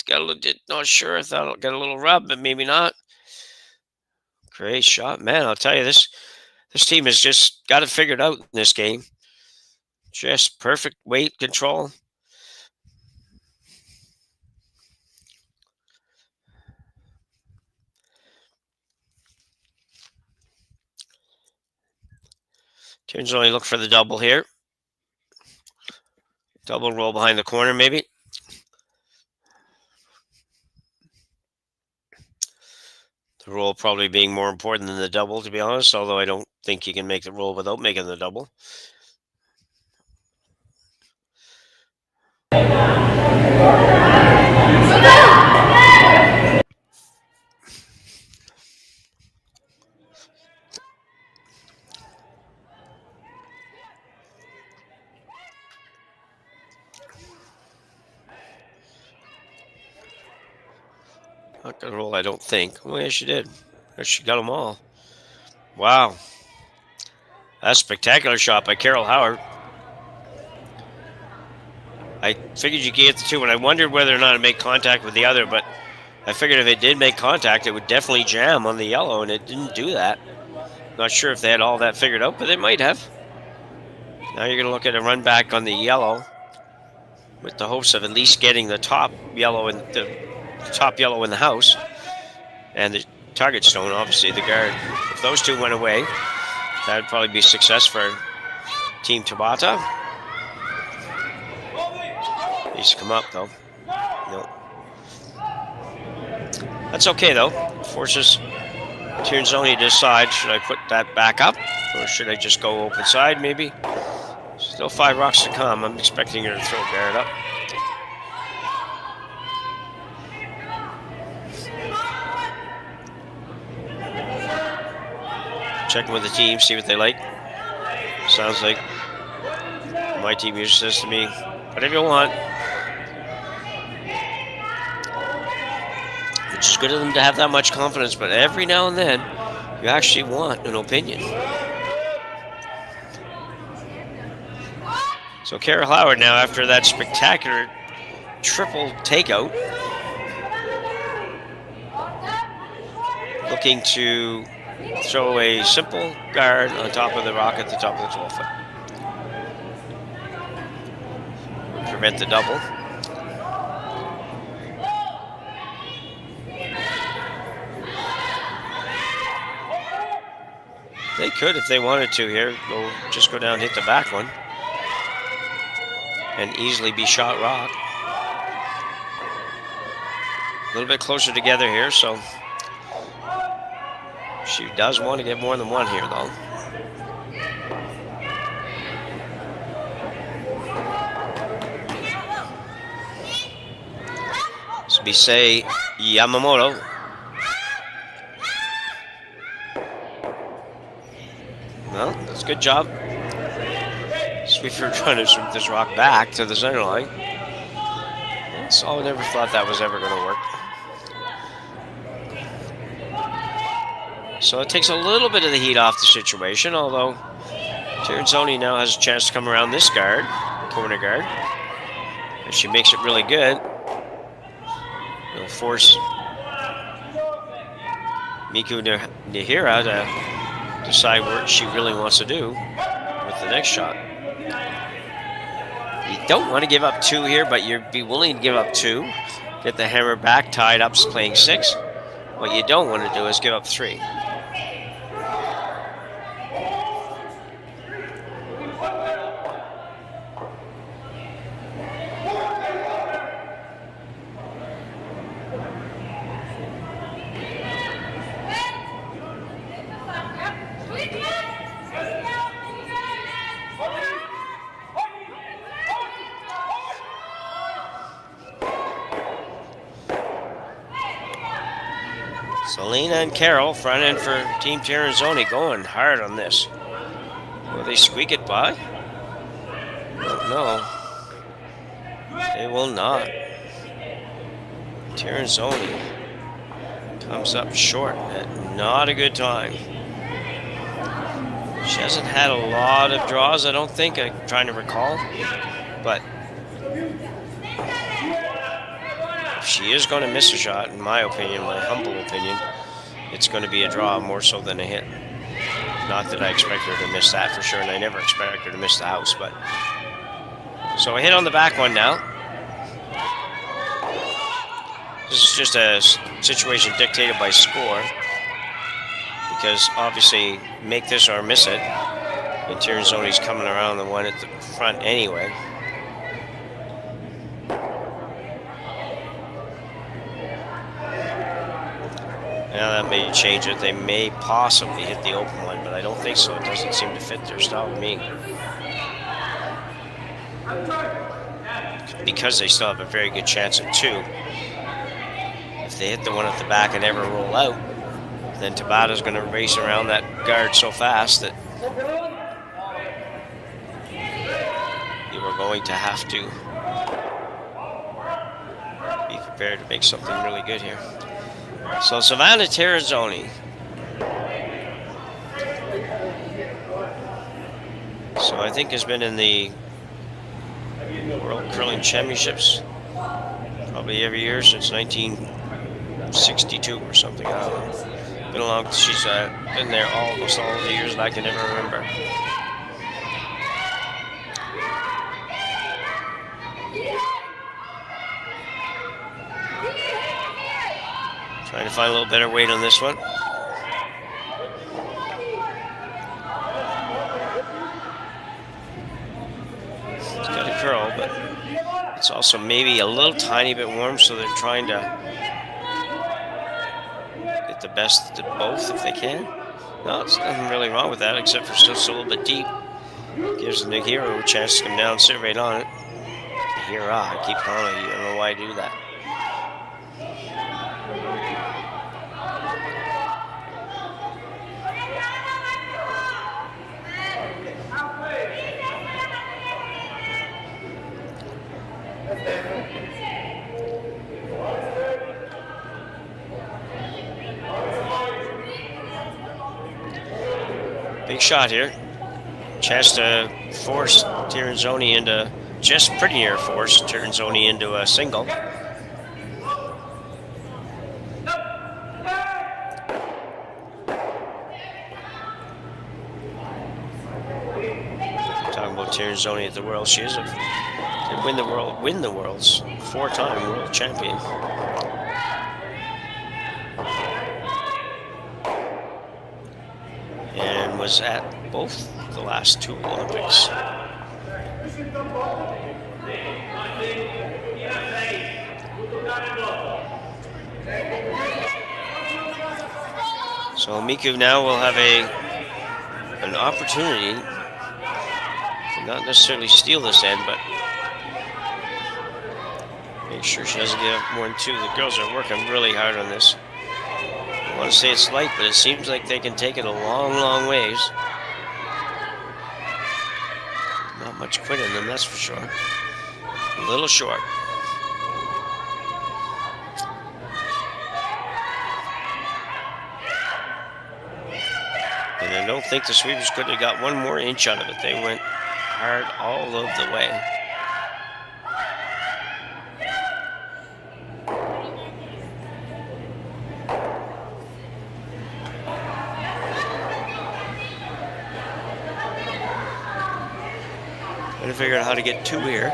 Not sure. I thought it'll get a little rub, but maybe not. Great shot. Man, I'll tell you, this team has just got it figured out in this game. Just perfect weight control. Tirinzoni look for the double here. Double roll behind the corner, maybe. The roll probably being more important than the double, to be honest, although I don't think you can make the roll without making the double. Not gonna roll, I don't think. Well, yeah, she did. She got them all. Wow. That's a spectacular shot by Carol Howard. I figured you could get the two, and I wondered whether or not it made contact with the other, but I figured if it did make contact, it would definitely jam on the yellow, and it didn't do that. Not sure if they had all that figured out, but they might have. Now you're going to look at a run back on the yellow with the hopes of at least getting the top yellow in the house and the target stone, obviously the guard. If those two went away, that would probably be a success for Team Tabata. Needs to come up though. No. That's okay though. Forces Tirinzoni to decide, should I put that back up or should I just go open side maybe? Still 5 rocks to come. I'm expecting her to throw Barrett up. Checking with the team, see what they like. Sounds like my team usually says to me, whatever you want. Which is good of them to have that much confidence, but every now and then, you actually want an opinion. So Carol Howard now, after that spectacular triple takeout, looking to throw a simple guard on top of the rock at the top of the 12-foot. Prevent the double. They could, if they wanted to here, just go down, hit the back one, and easily be shot rock. A little bit closer together here, so she does want to get more than one here, though. So we say Yamamoto. Well, that's a good job. Sweeper trying to sweep this rock back to the center line. So I never thought that was ever going to work. So it takes a little bit of the heat off the situation, although Tirinzoni now has a chance to come around this guard, corner guard. If she makes it really good, it'll force Miku Nihira to decide what she really wants to do with the next shot. You don't want to give up 2 here, but you'd be willing to give up 2. Get the hammer back, tied up, playing 6. What you don't want to do is give up 3. Selena and Carol front end for Team Tirinzoni, going hard on this. Will they squeak it by? No. They will not. Tirinzoni comes up short at not a good time. She hasn't had a lot of draws, I don't think. I'm trying to recall. But if she is going to miss a shot, in my opinion, my humble opinion, it's going to be a draw more so than a hit. Not that I expect her to miss that for sure, and I never expect her to miss the house, but... So a hit on the back one now. This is just a situation dictated by score, because obviously make this or miss it, and Tirinzoni's coming around the one at the front anyway. Now that may change it. They may possibly hit the open one, but I don't think so. It doesn't seem to fit their style with me. Because they still have a very good chance at 2. If they hit the one at the back and ever roll out, then Tabata's going to race around that guard so fast that you are going to have to be prepared to make something really good here. So Silvana Tirinzoni. So I think has been in the World Curling Championships probably every year since 1962 or something. I don't know. Been a long. She's been there almost all the years that I can ever remember. Trying to find a little better weight on this one. It's got a curl, but it's also maybe a little tiny bit warm, so they're trying to get the best of both if they can. No, there's nothing really wrong with that, except for still a little bit deep. Gives the hero a chance to come down, sit right on it. Hero, I keep calling you. I don't know why I do that. Big shot here. Chance to force Tirinzoni into, just pretty near force Tirinzoni into a single. Talking about Tirinzoni at the World, she is win the world's 4-time world champion. And was at both the last 2 Olympics. So Miku now will have an opportunity to not necessarily steal this end, but make sure she doesn't get more than 2. The girls are working really hard on this. I want to say it's light, but it seems like they can take it a long, long ways. Not much quit in them, that's for sure. A little short. And I don't think the sweepers could have got 1 more inch out of it. They went hard all of the way. Trying to figure out how to get 2 here.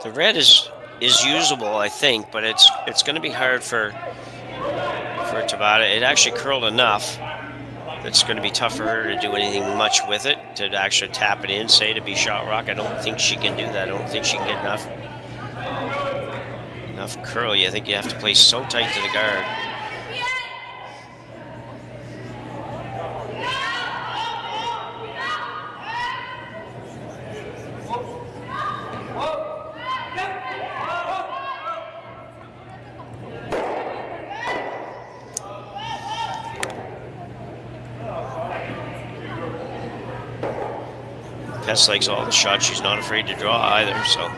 The red is usable, I think, but it's going to be hard for Tabata. It actually curled enough. It's going to be tough for her to do anything much with it, to actually tap it in, say, to be shot rock. I don't think she can do that. I don't think she can get enough curl. I think you have to play so tight to the guard. Pest likes all the shots. She's not afraid to draw either, so.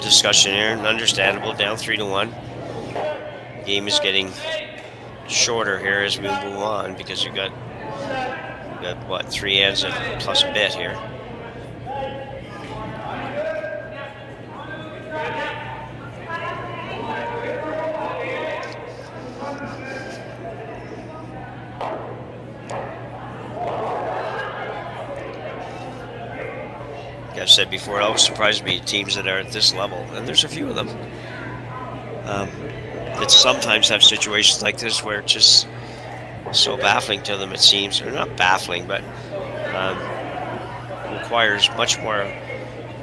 Discussion here, and understandable, down 3-1. Game is getting shorter here as we move on, because you've got what, 3 ends and plus a bit here. I've said before, it always surprises me teams that are at this level, and there's a few of them that sometimes have situations like this where it's just so baffling to them, it seems, or not baffling, but requires much more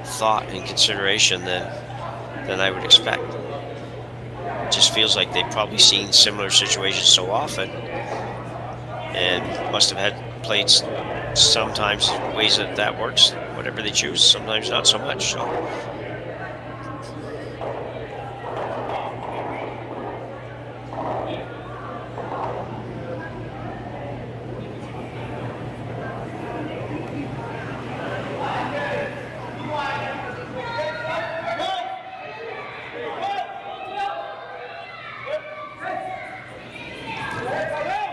thought and consideration than I would expect. It just feels like they've probably seen similar situations so often, and must have had played sometimes ways that works, whatever they choose, sometimes not so much. So.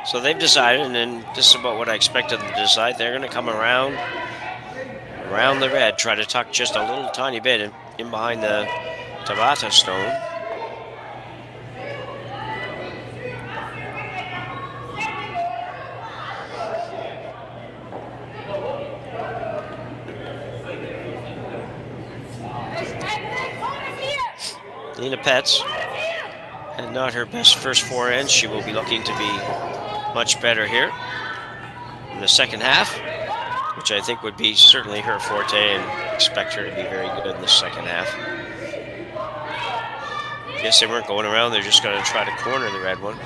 So they've decided, and this is about what I expected them to decide. They're going to come around the red, try to tuck just a little tiny bit in behind the Tabata stone. Lena Pets had not her best first forehand. She will be looking to be much better here in the second half, which I think would be certainly her forte, and expect her to be very good in the second half. I guess they weren't going around, they're just going to try to corner the red one.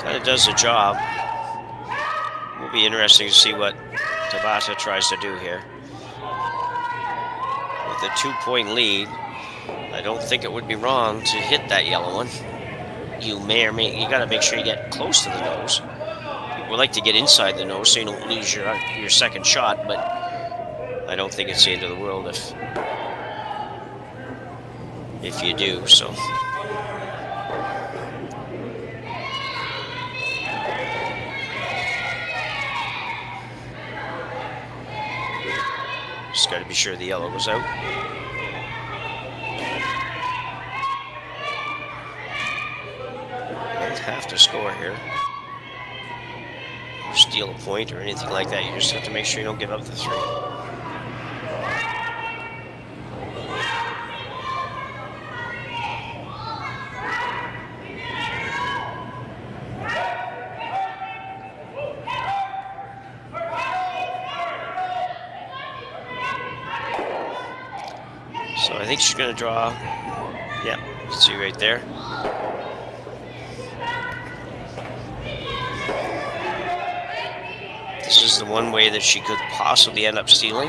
Kind of does the job. Will be interesting to see what Tabata tries to do here. With a 2-point lead, I don't think it would be wrong to hit that yellow one. You gotta make sure you get close to the nose. People like to get inside the nose so you don't lose your second shot, but I don't think it's the end of the world if you do, so. Just gotta be sure the yellow goes out. Have to score here, or steal a point or anything like that. You just have to make sure you don't give up the 3. So I think she's going to draw. Yeah, you can see right there. This is the one way that she could possibly end up stealing.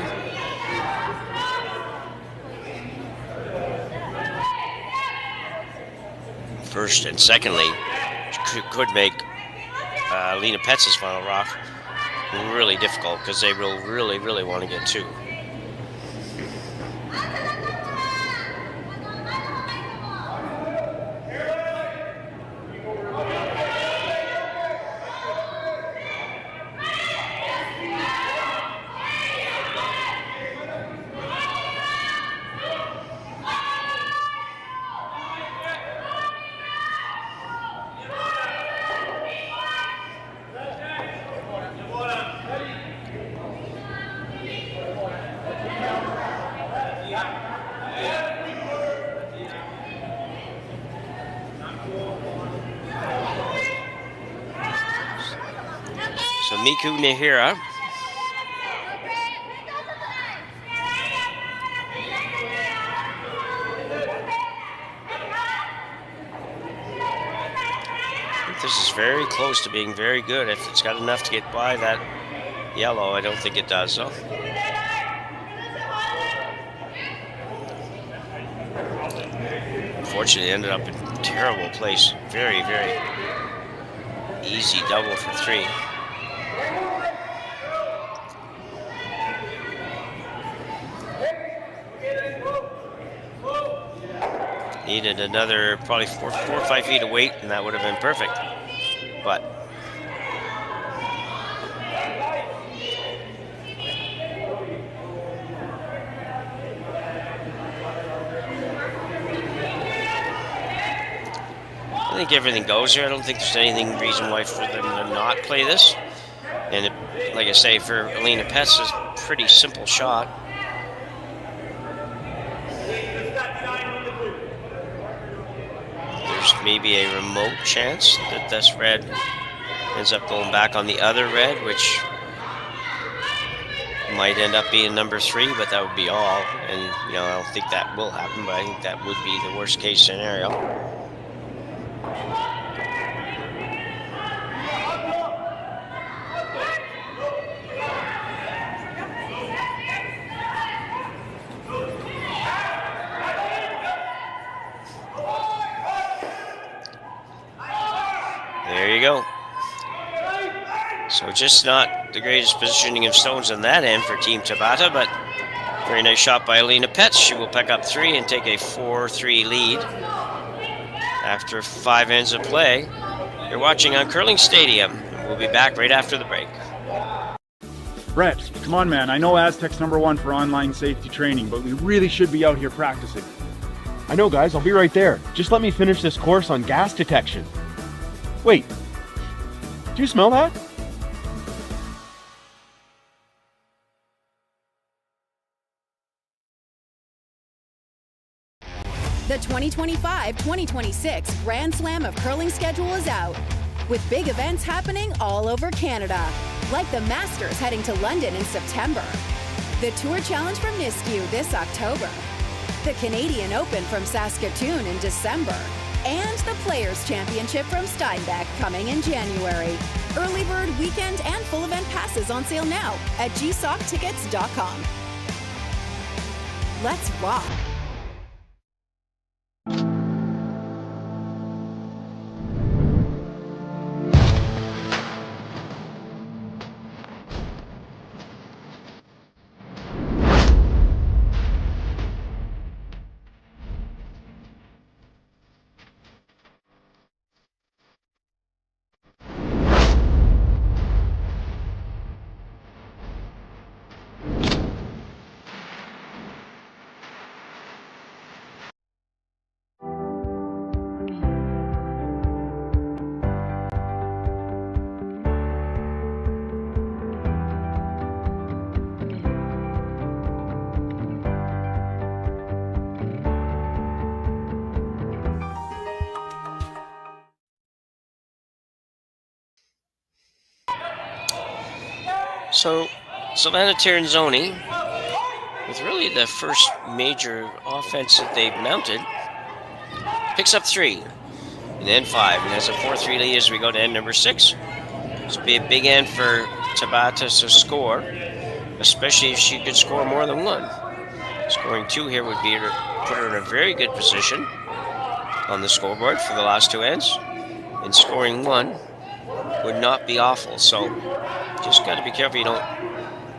First and secondly, she could make Lena Pets' final rock really difficult, because they will really want to get 2. So Miku Nihira this is very close to being very good. If it's got enough to get by that yellow, I don't think it does, though. Unfortunately, it ended up in a terrible place. Very easy double for 3. Needed another probably 4 or 5 feet of weight, and that would have been perfect. But I think everything goes here. I don't think there's anything reason why for them to not play this. And it, like I say, for Alina Pets, it's a pretty simple shot. There's maybe a remote chance that this red ends up going back on the other red, which might end up being number 3, but that would be all. And, you know, I don't think that will happen, but I think that would be the worst case scenario. There you go. So just not the greatest positioning of stones on that end for Team Tabata, but very nice shot by Alina Petz. She will pick up 3 and take a 4-3 lead after 5 ends of play. You're watching on Curling Stadium. We'll be back right after the break. Brett, come on, man. I know Aztec's #1 for online safety training, but we really should be out here practicing. I know, guys. I'll be right there. Just let me finish this course on gas detection. Wait. Do you smell that? The 2025-2026 Grand Slam of Curling schedule is out, with big events happening all over Canada, like the Masters heading to London in September, the Tour Challenge from Nisku this October, the Canadian Open from Saskatchewan in December, and the Players' Championship from Steinbeck coming in January. Early bird weekend and full event passes on sale now at gsoctickets.com. Let's rock! So, Silvana Tirinzoni, with really the first major offense that they've mounted, picks up 3, and then 5, and has a 4-3 lead as we go to end number 6. This will be a big end for Tabata to score, especially if she could score more than 1. Scoring 2 here would be put her in a very good position on the scoreboard for the last 2 ends, and scoring 1 would not be awful. So just got to be careful you don't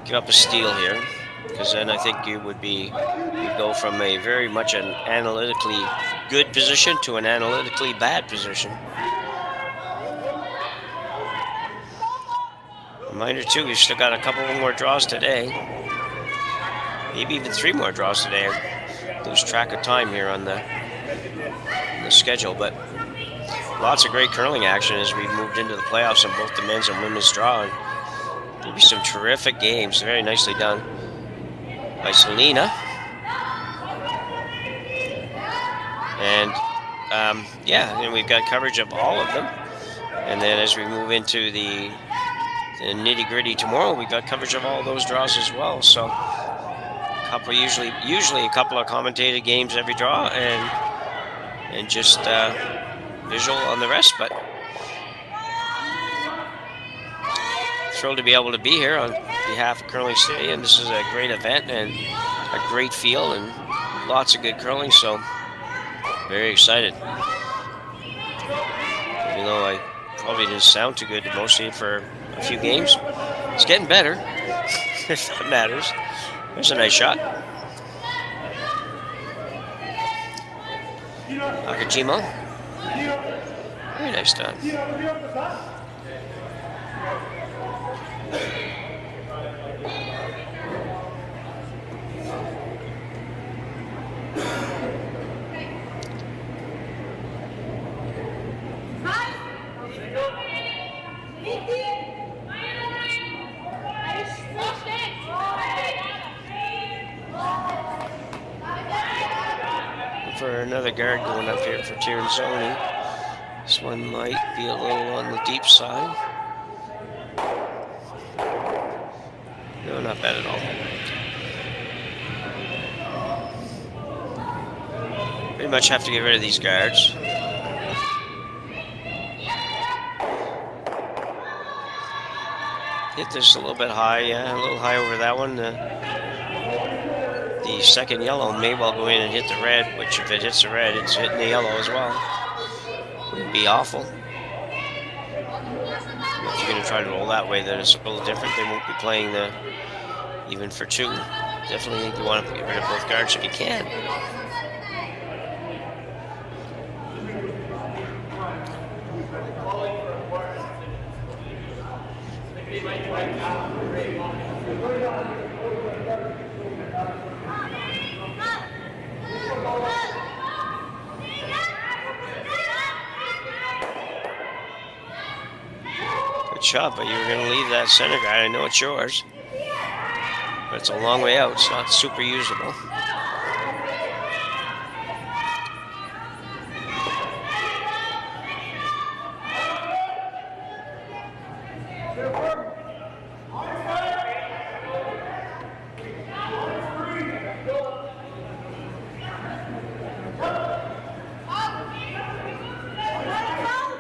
give up a steal here, because then I think you'd go from a very much an analytically good position to an analytically bad position. Reminder too, we've still got a couple more draws today, maybe even 3 more draws today. I lose track of time here on the schedule, but lots of great curling action as we've moved into the playoffs on both the men's and women's draw. There'll be some terrific games. Very nicely done by Selena. And and we've got coverage of all of them. And then as we move into the nitty-gritty tomorrow, we've got coverage of all those draws as well. So usually a couple of commentated games every draw, and just visual on the rest. But thrilled to be able to be here on behalf of Curling Stadium. This is a great event and a great field and lots of good curling, so very excited. Even though I probably didn't sound too good mostly for a few games, it's getting better, if that matters. There's a nice shot. Nakajima. Very nice done. For another guard going up here for Tirinzoni. This one might be a little on the deep side. No, not bad at all. Pretty much have to get rid of these guards. Hit this a little bit high, yeah, a little high over that one. The second yellow may well go in and hit the red, which if it hits the red, it's hitting the yellow as well. Wouldn't be awful. If you're going to try to roll that way, then it's a little different. They won't be playing the even for 2. Definitely think you want to get rid of both guards if you can. Good shot, but you were going to leave that center guy. I know it's yours, but it's a long way out. It's not super usable.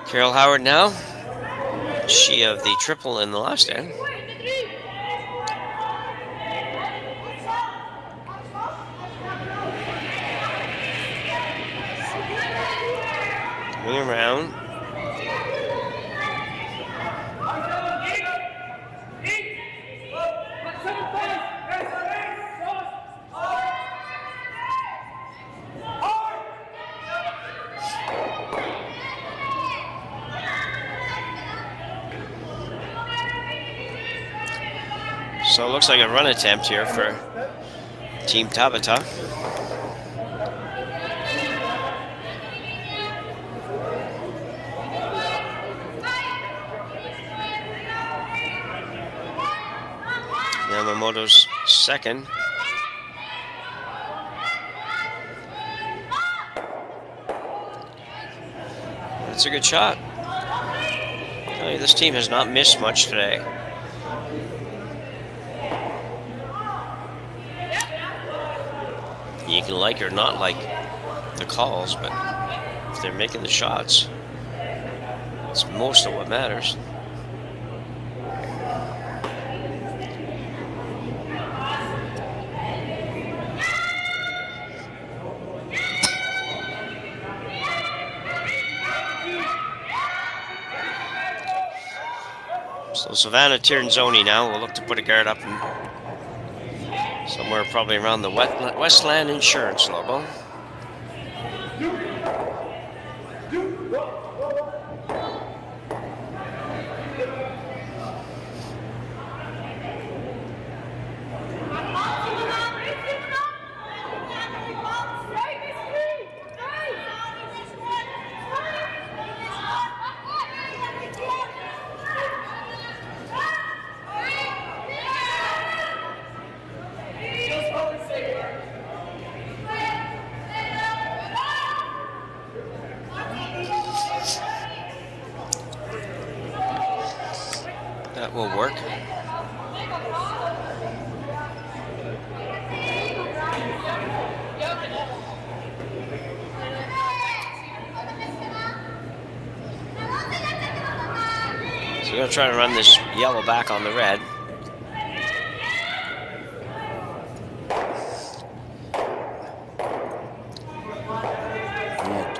Carol Howard now. She of the triple in the last end. Coming around. So it looks like a run attempt here for Team Tabata. Yamamoto's second. That's a good shot. This team has not missed much today. You can like or not like the calls, but if they're making the shots, it's most of what matters. So Silvana Tirinzoni now will look to put a guard up and somewhere probably around the Westland Insurance logo. That will work. So we're going to try to run this yellow back on the red.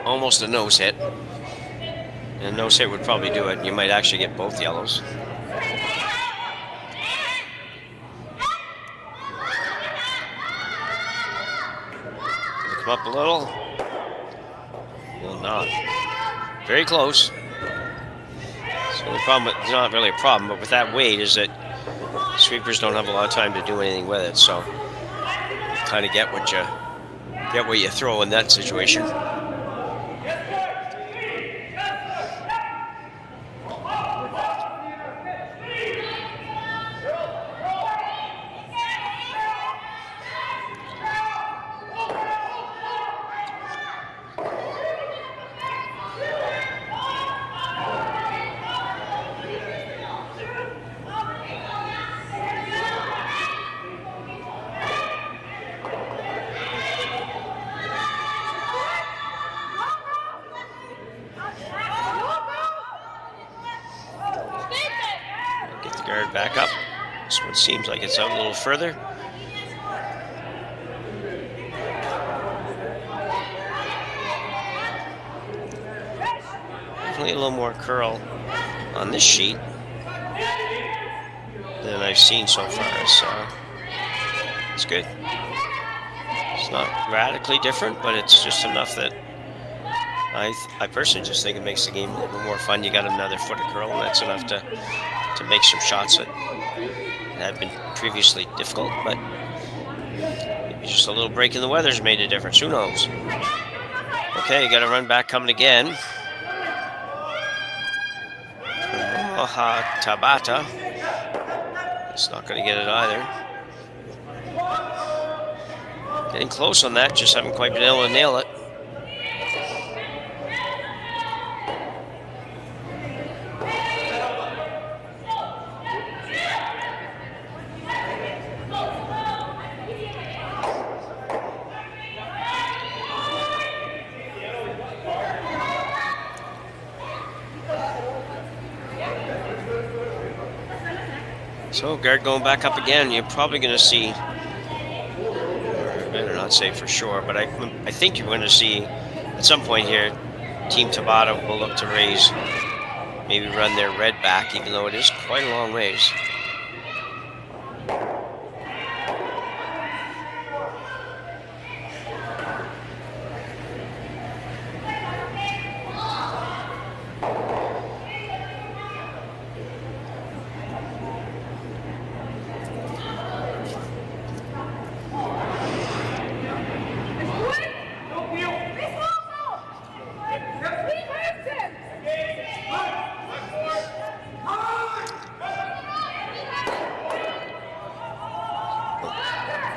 Almost a nose hit. And a nose hit would probably do it. You might actually get both yellows. Come up a little. Will not. Very close. So the problem, it's not really a problem, but with that weight is that sweepers don't have a lot of time to do anything with it. So you kind of get what you throw in that situation. Guard back up. This one seems like it's out a little further. Definitely a little more curl on this sheet than I've seen so far, so it's good. It's not radically different, but it's just enough that I personally just think it makes the game a little bit more fun. You got another foot of curl, and that's enough to make some shots that had been previously difficult, but maybe just a little break in the weather's made a difference. Who knows? Okay, you got a run back coming again. Momoha Tabata. It's not going to get it either. Getting close on that, just haven't quite been able to nail it. So guard going back up again. You're probably going to see, I better not say for sure, but I think you're going to see at some point here, Team Tabata will look to raise, maybe run their red back, even though it is quite a long ways.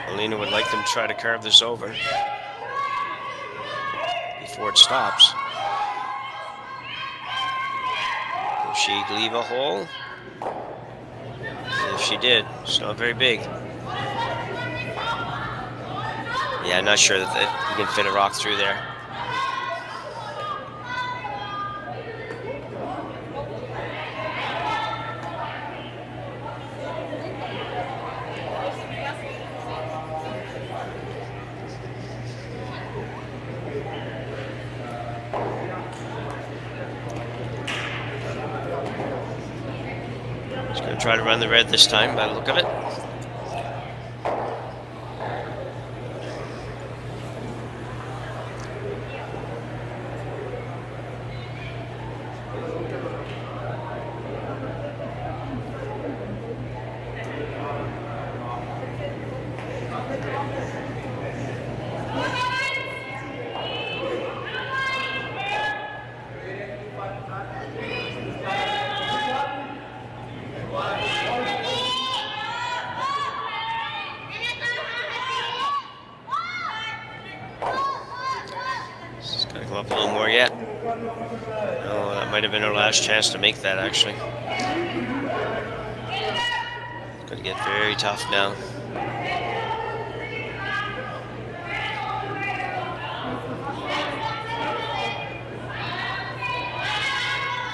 Alina would like them to try to carve this over before it stops. Will she leave a hole? If she did, it's not very big. Yeah, I'm not sure that you can fit a rock through there. Try to run the red this time by the look of it. Up a little more yet. Oh, that might have been our last chance to make that, actually. It's going to get very tough now.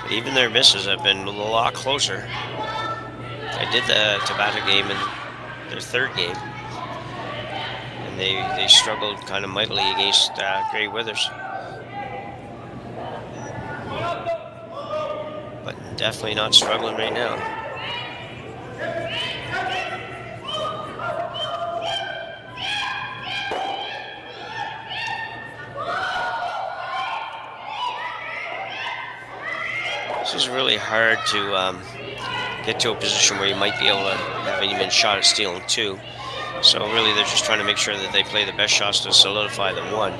But even their misses have been a lot closer. I did the Tabata game in their third game, and they struggled kind of mightily against Grey Withers. Definitely not struggling right now. This is really hard to get to a position where you might be able to have an even shot at stealing two. So really they're just trying to make sure that they play the best shots to solidify the one.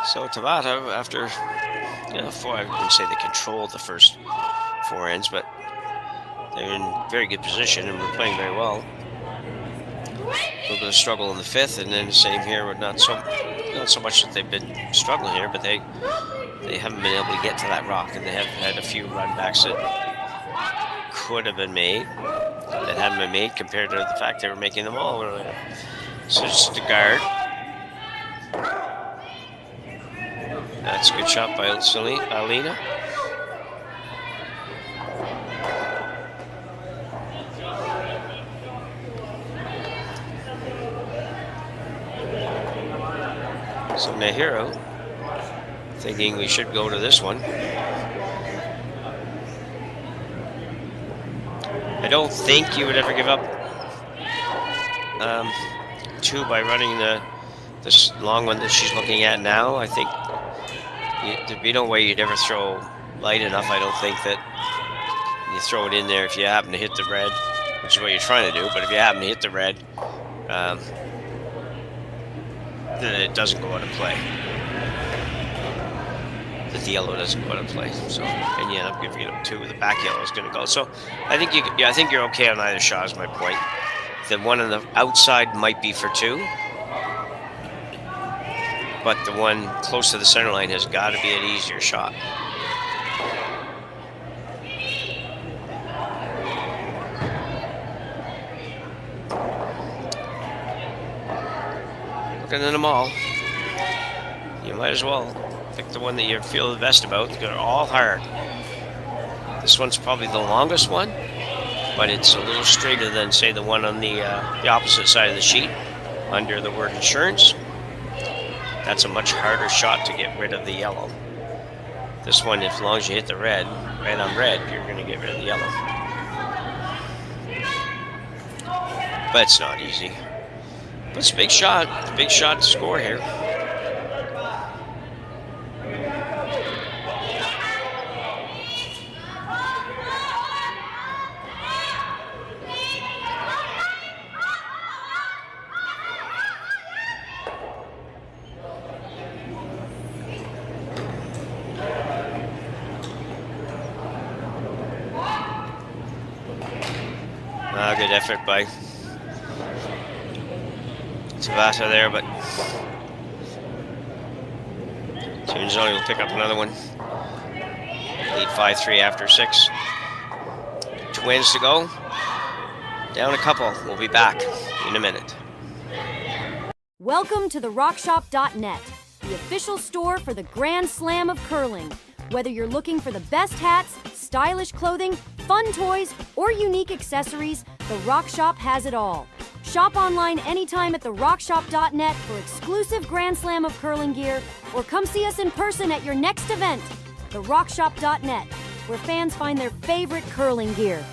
So Tabata, after, I wouldn't say they controlled the first four ends, but they're in very good position and we're playing very well. A little bit of struggle in the 5th, and then the same here. With not so much that they've been struggling here, but they haven't been able to get to that rock, and they have had a few runbacks that could have been made that haven't been made compared to the fact they were making them all earlier. So just a guard. That's a good shot by Alina. So Nahiro thinking we should go to this one. I don't think you would ever give up 2 by running this long one that she's looking at now. I think there'd be no way you'd ever throw light enough. I don't think that you throw it in there if you happen to hit the red, which is what you're trying to do. But if you happen to hit the red, then it doesn't go out of play. The yellow doesn't go out of play. So, and you end up giving it up 2. The back yellow is going to go. So, I think you're okay on either shot. Is my point. The one on the outside might be for 2, but the one close to the center line has got to be an easier shot. Looking at them all, you might as well pick the one that you feel the best about. They're all hard. This one's probably the longest one, but it's a little straighter than, say, the one on the opposite side of the sheet under the word insurance. That's a much harder shot to get rid of the yellow. This one, as long as you hit the red on red, you're going to get rid of the yellow. But it's not easy. But it's a big shot. It's a big shot to score here. Good effort by Tabata there, but Tirinzoni will pick up another one. Lead 5-3 after 6. 2 wins to go. Down a couple. We'll be back in a minute. Welcome to the RockShop.net, the official store for the Grand Slam of curling. Whether you're looking for the best hats, stylish clothing, fun toys, or unique accessories, the Rock Shop has it all. Shop online anytime at therockshop.net for exclusive Grand Slam of curling gear, or come see us in person at your next event. Therockshop.net, where fans find their favorite curling gear.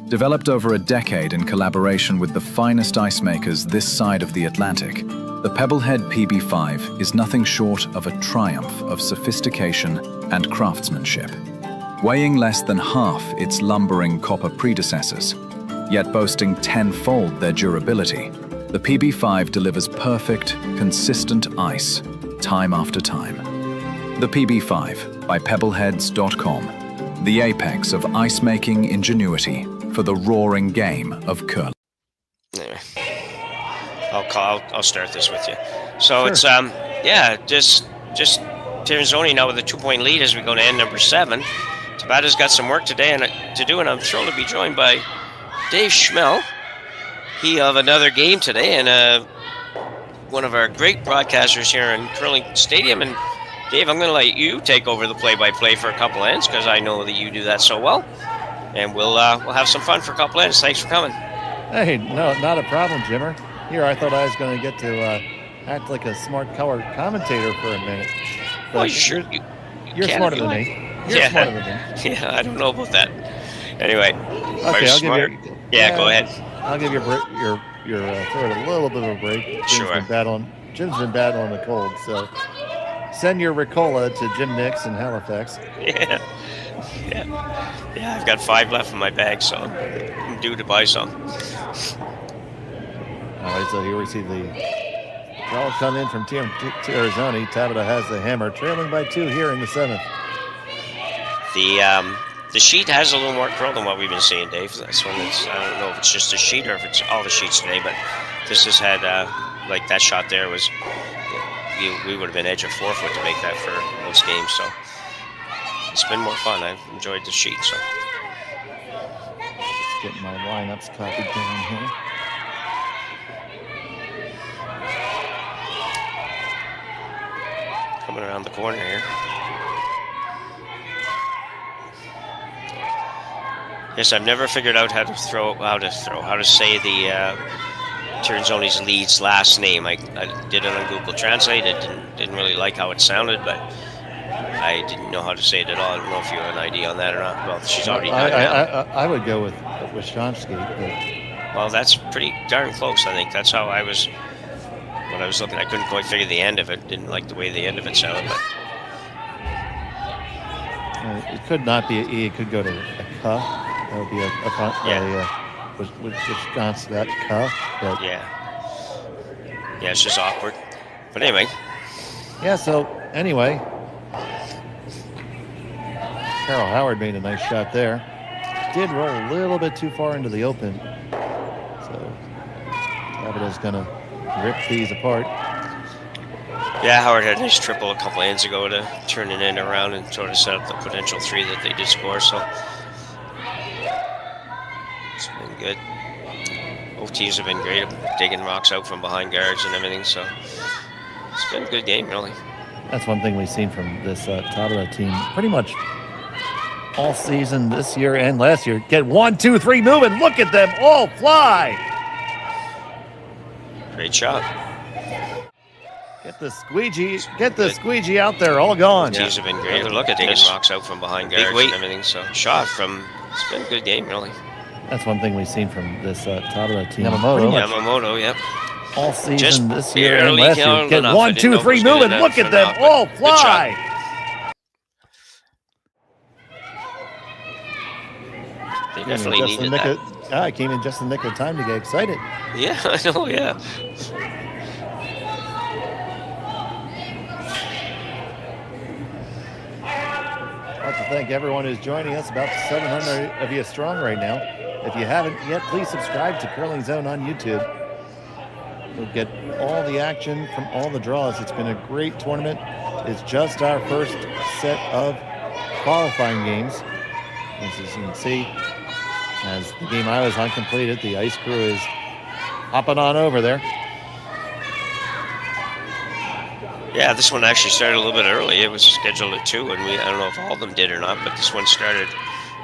Developed over a decade in collaboration with the finest ice makers this side of the Atlantic, the Pebblehead PB5 is nothing short of a triumph of sophistication and craftsmanship. Weighing less than half its lumbering copper predecessors, yet boasting tenfold their durability, the PB5 delivers perfect, consistent ice, time after time. The PB5 by Pebbleheads.com, the apex of ice-making ingenuity for the roaring game of curling. Anyway, I'll start this with you. So Sure. It's just Tirinzoni now with a 2-point lead as we go to end number 7. Tabata's got some work today to do, and I'm thrilled to be joined by Dave Schmel. He of Another Game today, and one of our great broadcasters here in Curling Stadium. And Dave, I'm going to let you take over the play-by-play for a couple ends because I know that you do that so well. and we'll have some fun for a couple minutes. Thanks for coming. Hey, no, not a problem, Jimmer. Here, I thought I was going to get to act like a smart color commentator for a minute. But Well, sure. You're can smarter if than you me. like. You're Yeah. smarter than me. Yeah, I don't know about that. Anyway, Okay, I'll smart. give you. Yeah, go ahead. I'll give your throat a little bit of a break. Sure. Jim's been battling the cold, so send your Ricola to Jim Nix in Halifax. Yeah. I've got 5 left in my bag, so I'm due to buy some. All right, so here we see the draw come in from Tirinzoni. Tabata has the hammer, trailing by 2 here in the 7th. The sheet has a little more curl than what we've been seeing, Dave. That's one that's, I don't know if it's just a sheet or if it's all the sheets today, but this has had, like that shot there was, we would have been edge of 4 foot to make that for most games, so it's been more fun. I've enjoyed the sheet, so. Just getting my lineups copied down here. Coming around the corner here. Yes, I've never figured out how to say the Tirinzoni's lead's last name. I did it on Google Translate. I didn't really like how it sounded, but I didn't know how to say it at all. I don't know if you have an idea on that or not. Well, she's already done it. I would go with Schansky, but Well, that's pretty darn close, I think. That's how I was, when I was looking. I couldn't quite figure the end of it. Didn't like the way the end of it sounded, but it could not be an E. It could go to a K. That would be Wisconsin, that K. But yeah, it's just awkward. But anyway. Yeah, so anyway, Carol Howard made a nice shot there. Did roll a little bit too far into the open. So Tabata's going to rip these apart. Yeah, Howard had a nice triple a couple hands ago to turn it in around and sort of set up the potential 3 that they did score, so it's been good. Both teams have been great at digging rocks out from behind guards and everything, so it's been a good game, really. That's one thing we've seen from this Tabata team pretty much all season this year and last year. Get 1, 2, 3 moving. Look at them all fly. Great shot. Get the squeegee out there, all gone. Teams have been great. Look at digging rocks out from behind guards and everything, so shot from, it's been a good game, really. That's one thing we've seen from this Tabata team. Yamamoto, yep. All season Just this year and barely last year. held Get enough. 1, 2, 3 moving. Look at them all fly. They definitely needed that. I came in just in the nick of time to get excited. Yeah, I know, yeah. I'd like to thank everyone who's joining us. About 700 of you strong right now. If you haven't yet, please subscribe to Curling Zone on YouTube. You'll get all the action from all the draws. It's been a great tournament. It's just our first set of qualifying games. As you can see, as the game I was on completed, the ice crew is hopping on over there. Yeah, this one actually started a little bit early. It was scheduled at 2, and I don't know if all of them did or not, but this one started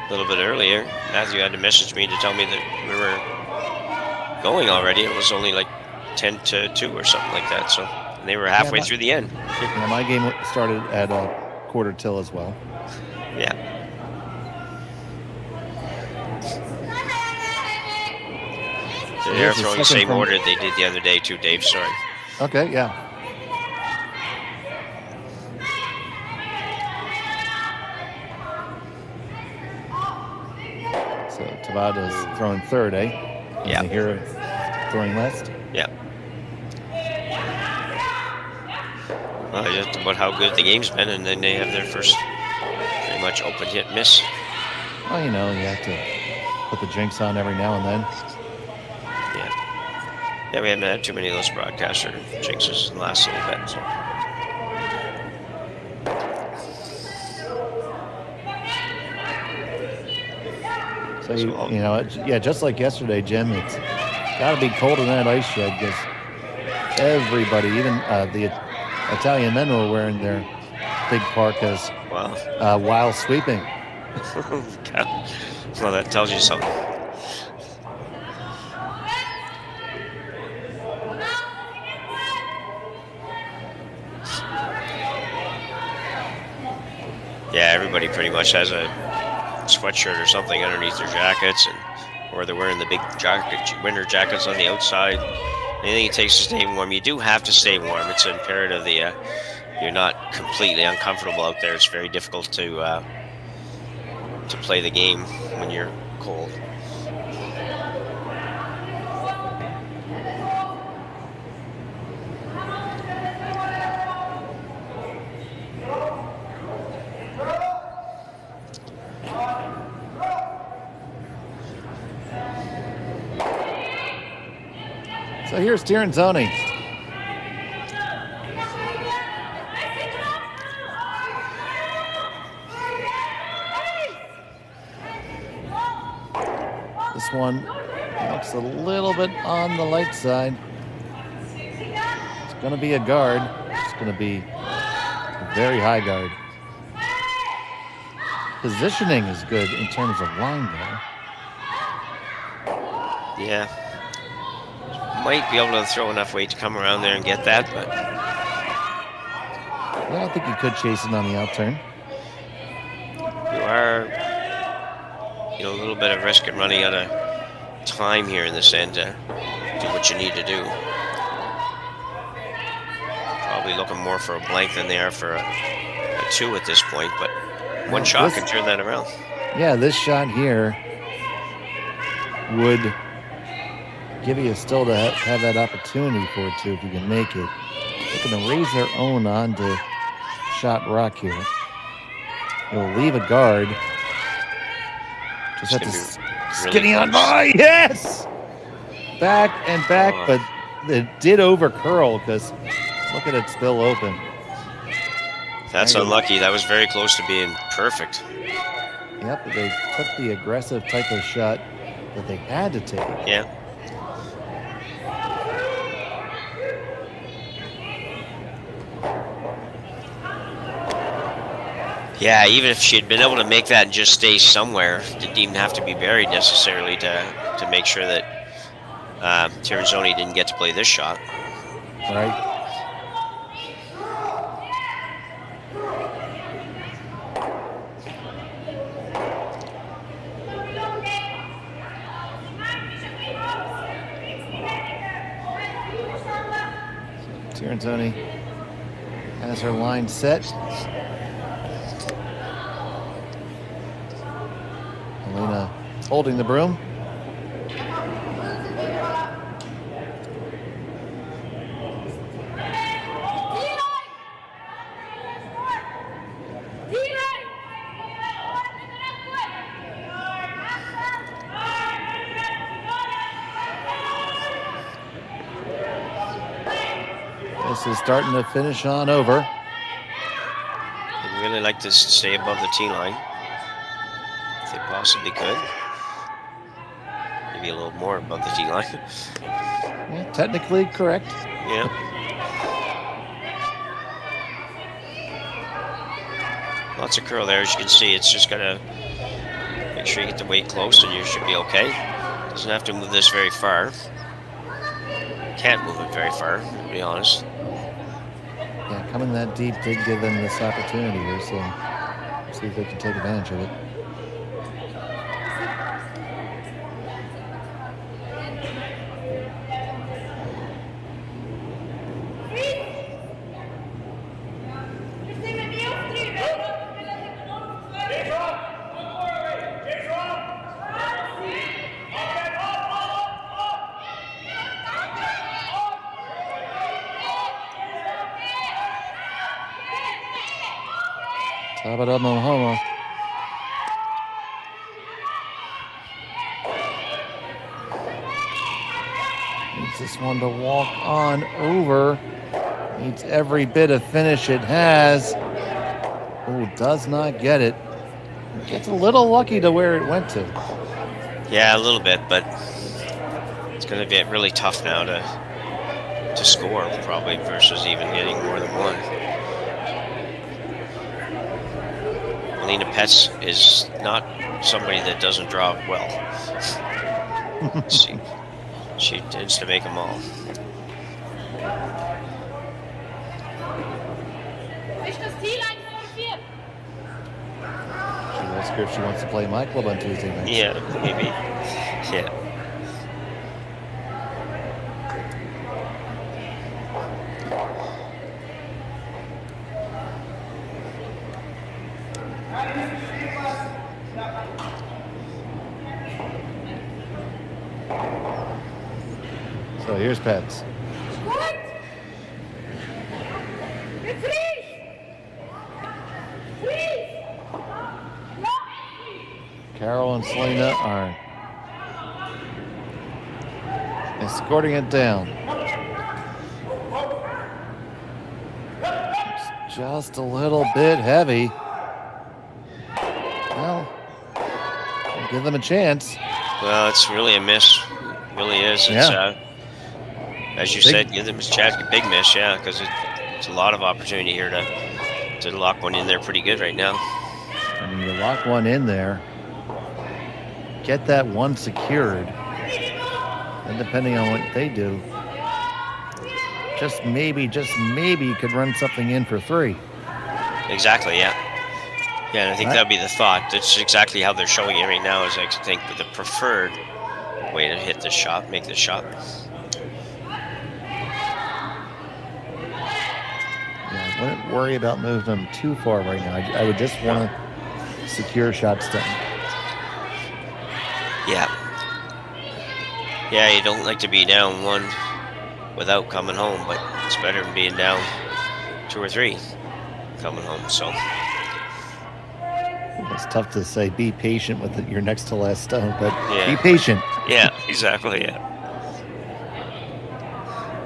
a little bit earlier. Matthew had to message me to tell me that we were going already. It was only like 10 to 2 or something like that, so they were halfway through the end. Yeah, my game started at quarter till as well. Yeah. So they're throwing the same order they did the other day too, Dave, sorry. Okay, yeah. So Tabata's throwing third, eh? Yeah. Here throwing left? Yeah. Well, just about how good the game's been, and then they have their first pretty much open hit miss. Well, you know, you have to put the jinx on every now and then. Yeah, we haven't had too many of those broadcaster jinxes in the last little bit, so. So, you know, just like yesterday, Jim, it's got to be cold in that ice shed because everybody, even the Italian men were wearing their big parkas while sweeping. Well, that tells you something. Yeah, everybody pretty much has a sweatshirt or something underneath their jackets, or they're wearing the big winter jackets on the outside. Anything it takes to stay warm. You do have to stay warm. It's imperative that you're not completely uncomfortable out there. It's very difficult to play the game when you're cold. So here's Tirinzoni. This one looks a little bit on the light side. It's going to be a guard. It's going to be a very high guard. Positioning is good in terms of line, though. Yeah. Might be able to throw enough weight to come around there and get that, but yeah, I think you could chase it on the out turn. You are, a little bit of risk in running out of time here in this end to do what you need to do. Probably looking more for a blank than they are for a 2 at this point, but one shot can turn that around. Yeah, this shot here would give you still to have that opportunity for it too if you can make it. They're going to raise their own onto shot rock here. They'll leave a guard. Just have to skinny on by. Yes! Back and back, but it did over curl because look at it spill open. That's unlucky. That was very close to being perfect. Yep, they took the aggressive type of shot that they had to take. Yeah. Yeah, even if she had been able to make that and just stay somewhere, didn't even have to be buried necessarily to make sure that Tirinzoni didn't get to play this shot. Right. Tirinzoni has her line set. Elena holding the broom. This is starting to finish on over. I'd really like to stay above the tee line. If they possibly could. Maybe a little more above the tee line. Yeah, technically correct. Yeah. Lots of curl there, as you can see. It's just gotta make sure you get the weight close and you should be okay. Doesn't have to move this very far. Can't move it very far, to be honest. Yeah, coming that deep did give them this opportunity here, so see if they can take advantage of it. Tabata Momoha. Needs this one to walk on over. Needs every bit of finish it has. Oh, does not get it. Gets a little lucky to where it went to. Yeah, a little bit, but it's going to get really tough now to score, probably, versus even getting more than one. Melina Pets is not somebody that doesn't draw well. She tends to make them all. Should ask her if she wants to play my club on Tuesday night. Yeah, maybe. Yeah. So here's Pets. Carol and Selena are escorting it down. It's just a little bit heavy. Well, give them a chance. Well, it's really a miss. It really is. It's, as you said, give them a chance. Big miss, yeah, because it's a lot of opportunity here to lock one in there pretty good right now. I mean, you lock one in there, get that one secured, and depending on what they do, just maybe you could run something in for 3. Exactly, yeah. Yeah, and I think that'd be the thought. That's exactly how they're showing it right now, is I think the preferred way to hit the shot, make the shot. Yeah, I wouldn't worry about moving them too far right now. I would just want to secure shots done. Yeah. Yeah, you don't like to be down 1 without coming home, but it's better than being down 2 or 3 coming home, so. It's tough to say be patient with your next to last stone, but be patient. Yeah, exactly, yeah.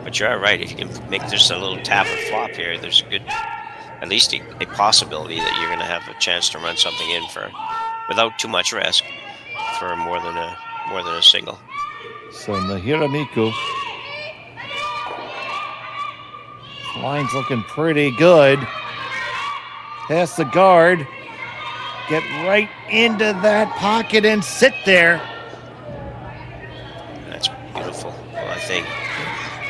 But you're right, if you can make just a little tap or flop here, there's a good, at least a possibility that you're going to have a chance to run something in for, without too much risk, for more than a single. So Nahiramiku, line's looking pretty good. Past the guard, get right into that pocket and sit there. That's beautiful. Well, I think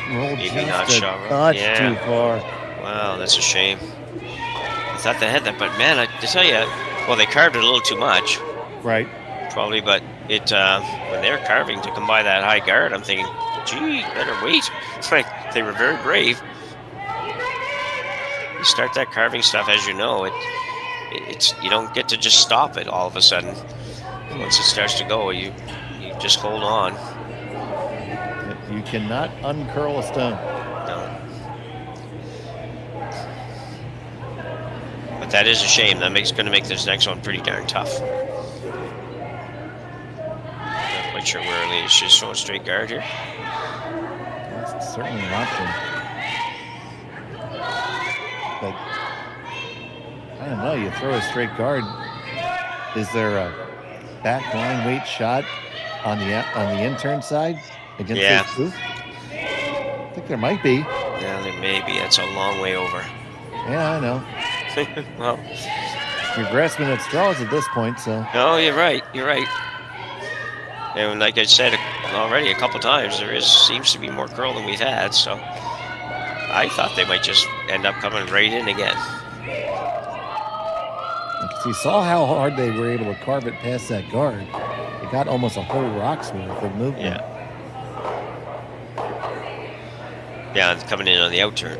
maybe not shot right. Too far. Wow, that's a shame. I thought they had that, but man, I tell you, well, they carved it a little too much. Right. Probably, but it when they're carving to come by that high guard, I'm thinking, gee, better wait. Like, they were very brave. You start that carving stuff, as you know, it's you don't get to just stop it all of a sudden. Once it starts to go, you just hold on. You cannot uncurl a stone. No. But that is a shame. That going to make this next one pretty darn tough. Not quite sure where Elena should show a straight guard here. That's certainly an option. But I don't know. You throw a straight guard. Is there a back line weight shot on the intern side against those two? I think there might be. Yeah, there may be. That's a long way over. Yeah, I know. Well, you're grasping at straws at this point, so. No, you're right. You're right. And like I said already a couple times, seems to be more curl than we've had. So I thought they might just end up coming right in again. You saw how hard they were able to carve it past that guard. It got almost a whole rock's worth of movement. Yeah. Yeah, it's coming in on the out turn.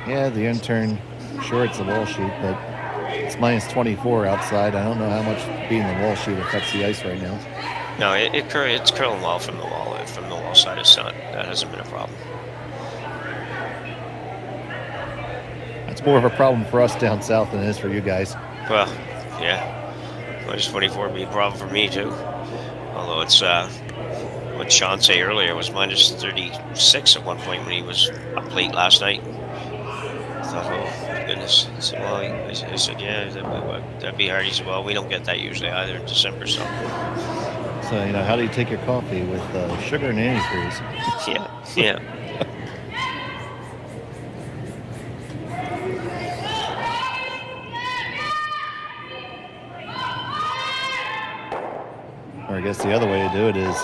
Yeah, the intern, sure it's a wall shoot, but it's minus 24 outside. I don't know how much being the wall shoot affects the ice right now. No, it's curling well from the wall side. That hasn't been a problem. It's more of a problem for us down south than it is for you guys. Well, yeah. Minus 24 would be a problem for me, too. Although it's, what Sean said earlier was minus 36 at one point when he was up late last night. I thought, oh, my goodness. I said, well, I said, yeah, that'd be hard. He said, well, we don't get that usually either in December, so. So, how do you take your coffee? With sugar and antifreeze? Yeah. Or I guess the other way to do it is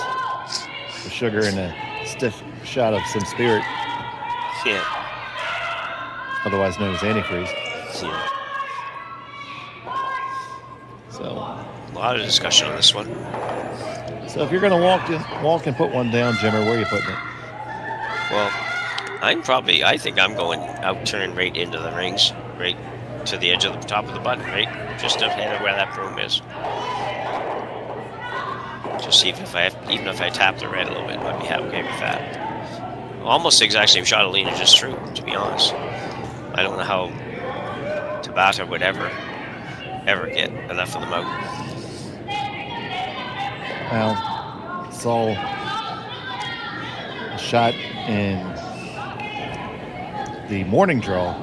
the sugar and a stiff shot of some spirit. Yeah. Otherwise known as antifreeze. Yeah. So a lot of discussion on this one. So if you're going to walk and put one down, Jimmer, where are you putting it? Well, I think I'm going out turn right into the rings, right to the edge of the top of the button, right just ahead of where that broom is. Just see if even if I tap the red a little bit, I'd be okay with that. Almost the exact same shot Alina just threw, to be honest. I don't know how Tabata would ever get enough of them out. Well, saw a shot in the morning draw.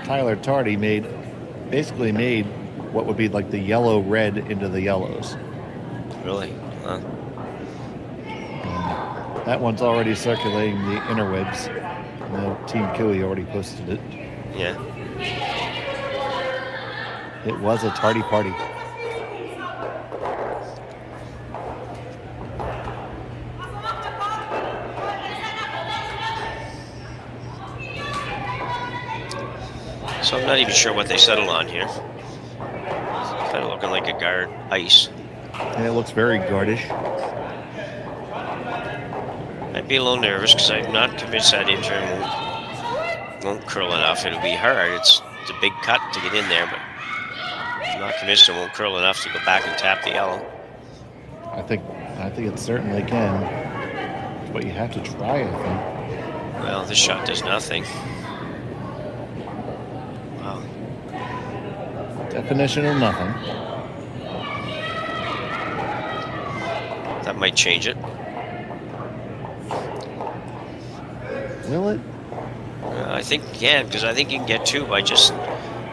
Tyler Tardy basically made what would be like the yellow red into the yellows. Really? Huh. That one's already circulating the interwebs. Team Kiwi already posted it. Yeah. It was a tardy party. So I'm not even sure what they settled on here. Kind of looking like a guard ice. And it looks very guardish. I'd be a little nervous because I'm not convinced that intern won't curl enough. It'll be hard. It's a big cut to get in there, but I'm not convinced it won't curl enough to go back and tap the yellow. I think it certainly can. But you have to try, I think. Well, this shot does nothing. Wow. Definition of nothing. That might change it. Will it? I think you can, because I think you can get two by just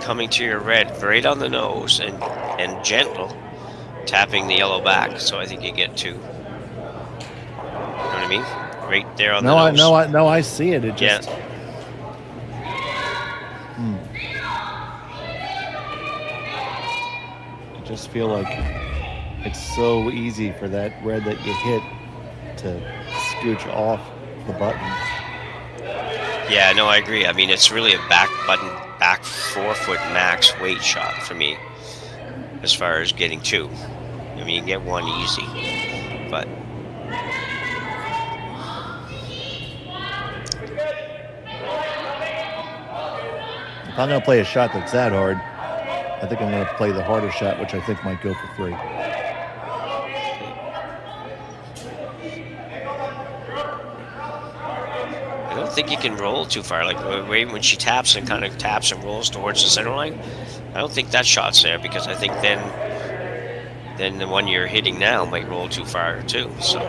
coming to your red right on the nose and gentle tapping the yellow back. So I think you get two. You know what I mean? Right there on the nose. No, I see it. It just. Yeah. I just feel like it's so easy for that red that you hit to scooch off the button. Yeah, no, I agree. I mean, it's really a back 4 foot max weight shot for me as far as getting two. I mean, you get one easy, but if I'm going to play a shot that's that hard, I think I'm going to play the harder shot, which I think might go for 3. I don't think you can roll too far. Like when she taps and kind of taps and rolls towards the center line, I don't think that shot's there, because I think then the one you're hitting now might roll too far too. So,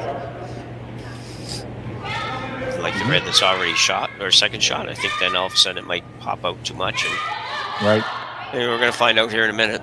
like the red that's already shot or second shot, I think then all of a sudden it might pop out too much. And right. Maybe we're going to find out here in a minute.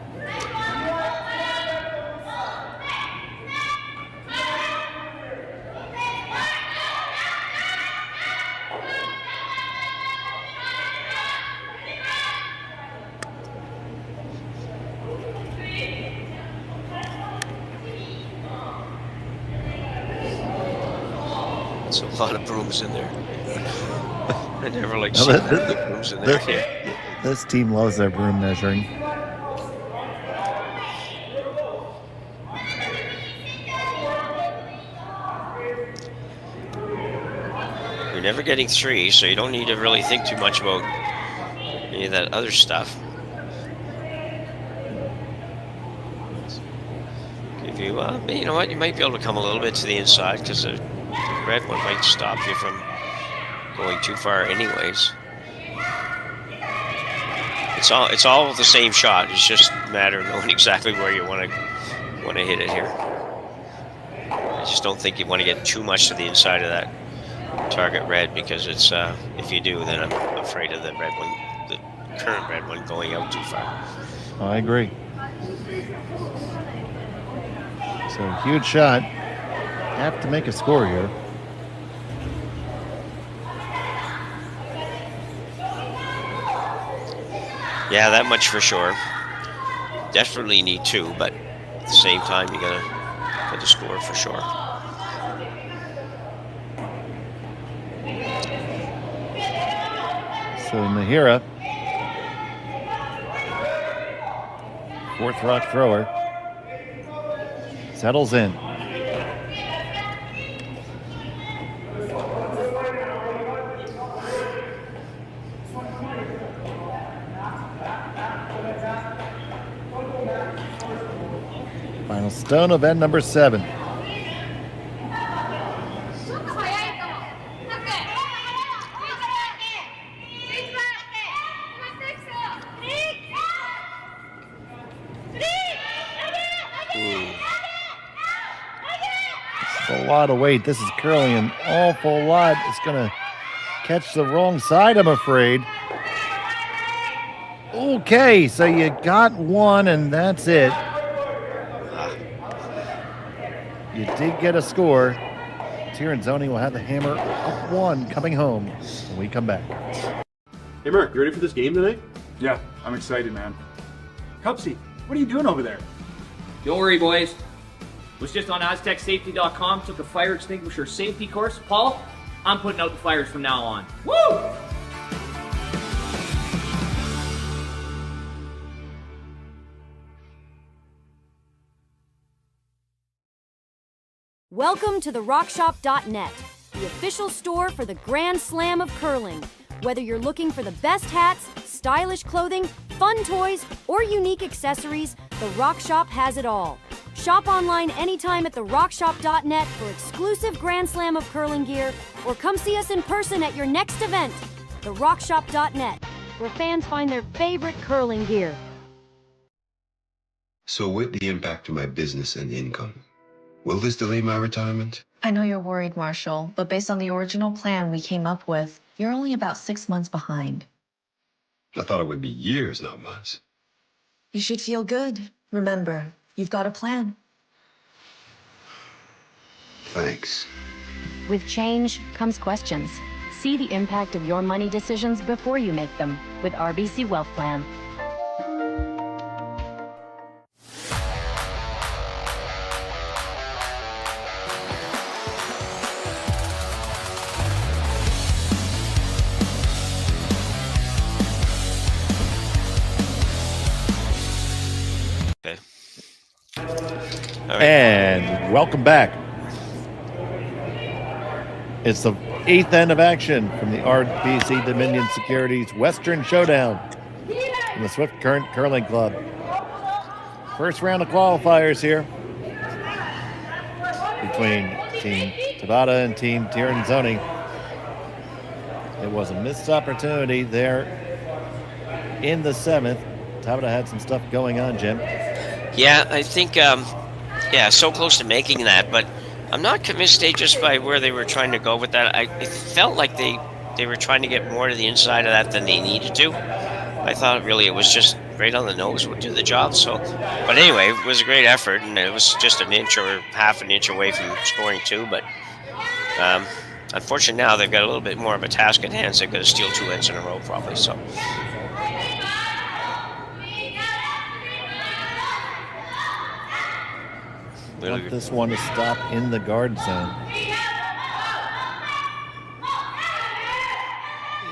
There's a lot of brooms in there. I never like seeing the brooms in there. This team loves their broom measuring. You're never getting 3, so you don't need to really think too much about any of that other stuff. Give you, you know what? You might be able to come a little bit to the inside, because the red one might stop you from going too far, anyways. It's all the same shot. It's just a matter of knowing exactly where you want to hit it here. I just don't think you want to get too much to the inside of that target red, because it's if you do, then I'm afraid of the red one, the current red one, going out too far. I agree. So huge shot. Have to make a score here. Yeah, that much for sure. Definitely need 2, but at the same time, you gotta for the score for sure. So Nahira, fourth rock thrower, settles in. Final stone of end number 7. A lot of weight. This is curling an awful lot. It's going to catch the wrong side, I'm afraid. Okay, so you got one, and that's it. You did get a score. Tirinzoni will have the hammer up 1 coming home when we come back. Hey, Mark, you ready for this game tonight? Yeah, I'm excited, man. Cupsy, what are you doing over there? Don't worry, boys. Was just on AztecSafety.com, took a fire extinguisher safety course. Paul, I'm putting out the fires from now on. Woo! Welcome to the RockShop.net, the official store for the Grand Slam of curling. Whether you're looking for the best hats, stylish clothing, fun toys, or unique accessories, the Rock Shop has it all. Shop online anytime at therockshop.net for exclusive Grand Slam of curling gear, or come see us in person at your next event. Therockshop.net, where fans find their favorite curling gear. So with the impact to my business and income, will this delay my retirement? I know you're worried, Marshall, but based on the original plan we came up with, you're only about 6 months behind. I thought it would be years, not months. You should feel good. Remember, you've got a plan. Thanks. With change comes questions. See the impact of your money decisions before you make them with RBC Wealth Plan. And welcome back. It's the 8th end of action from the RBC Dominion Securities Western Showdown in the Swift Current Curling Club. First round of qualifiers here between Team Tabata and Team Tirinzoni. It was a missed opportunity there in the 7th. Tabata had some stuff going on, Jim. Yeah, I think, so close to making that, but I'm not convinced just by where they were trying to go with that. It felt like they were trying to get more to the inside of that than they needed to. I thought really it was just right on the nose would do the job. So, but anyway, it was a great effort, and it was just an inch or half an inch away from scoring 2. But unfortunately now they've got a little bit more of a task at hand, so they've got to steal 2 ends in a row probably. So. I want this one to stop in the guard zone.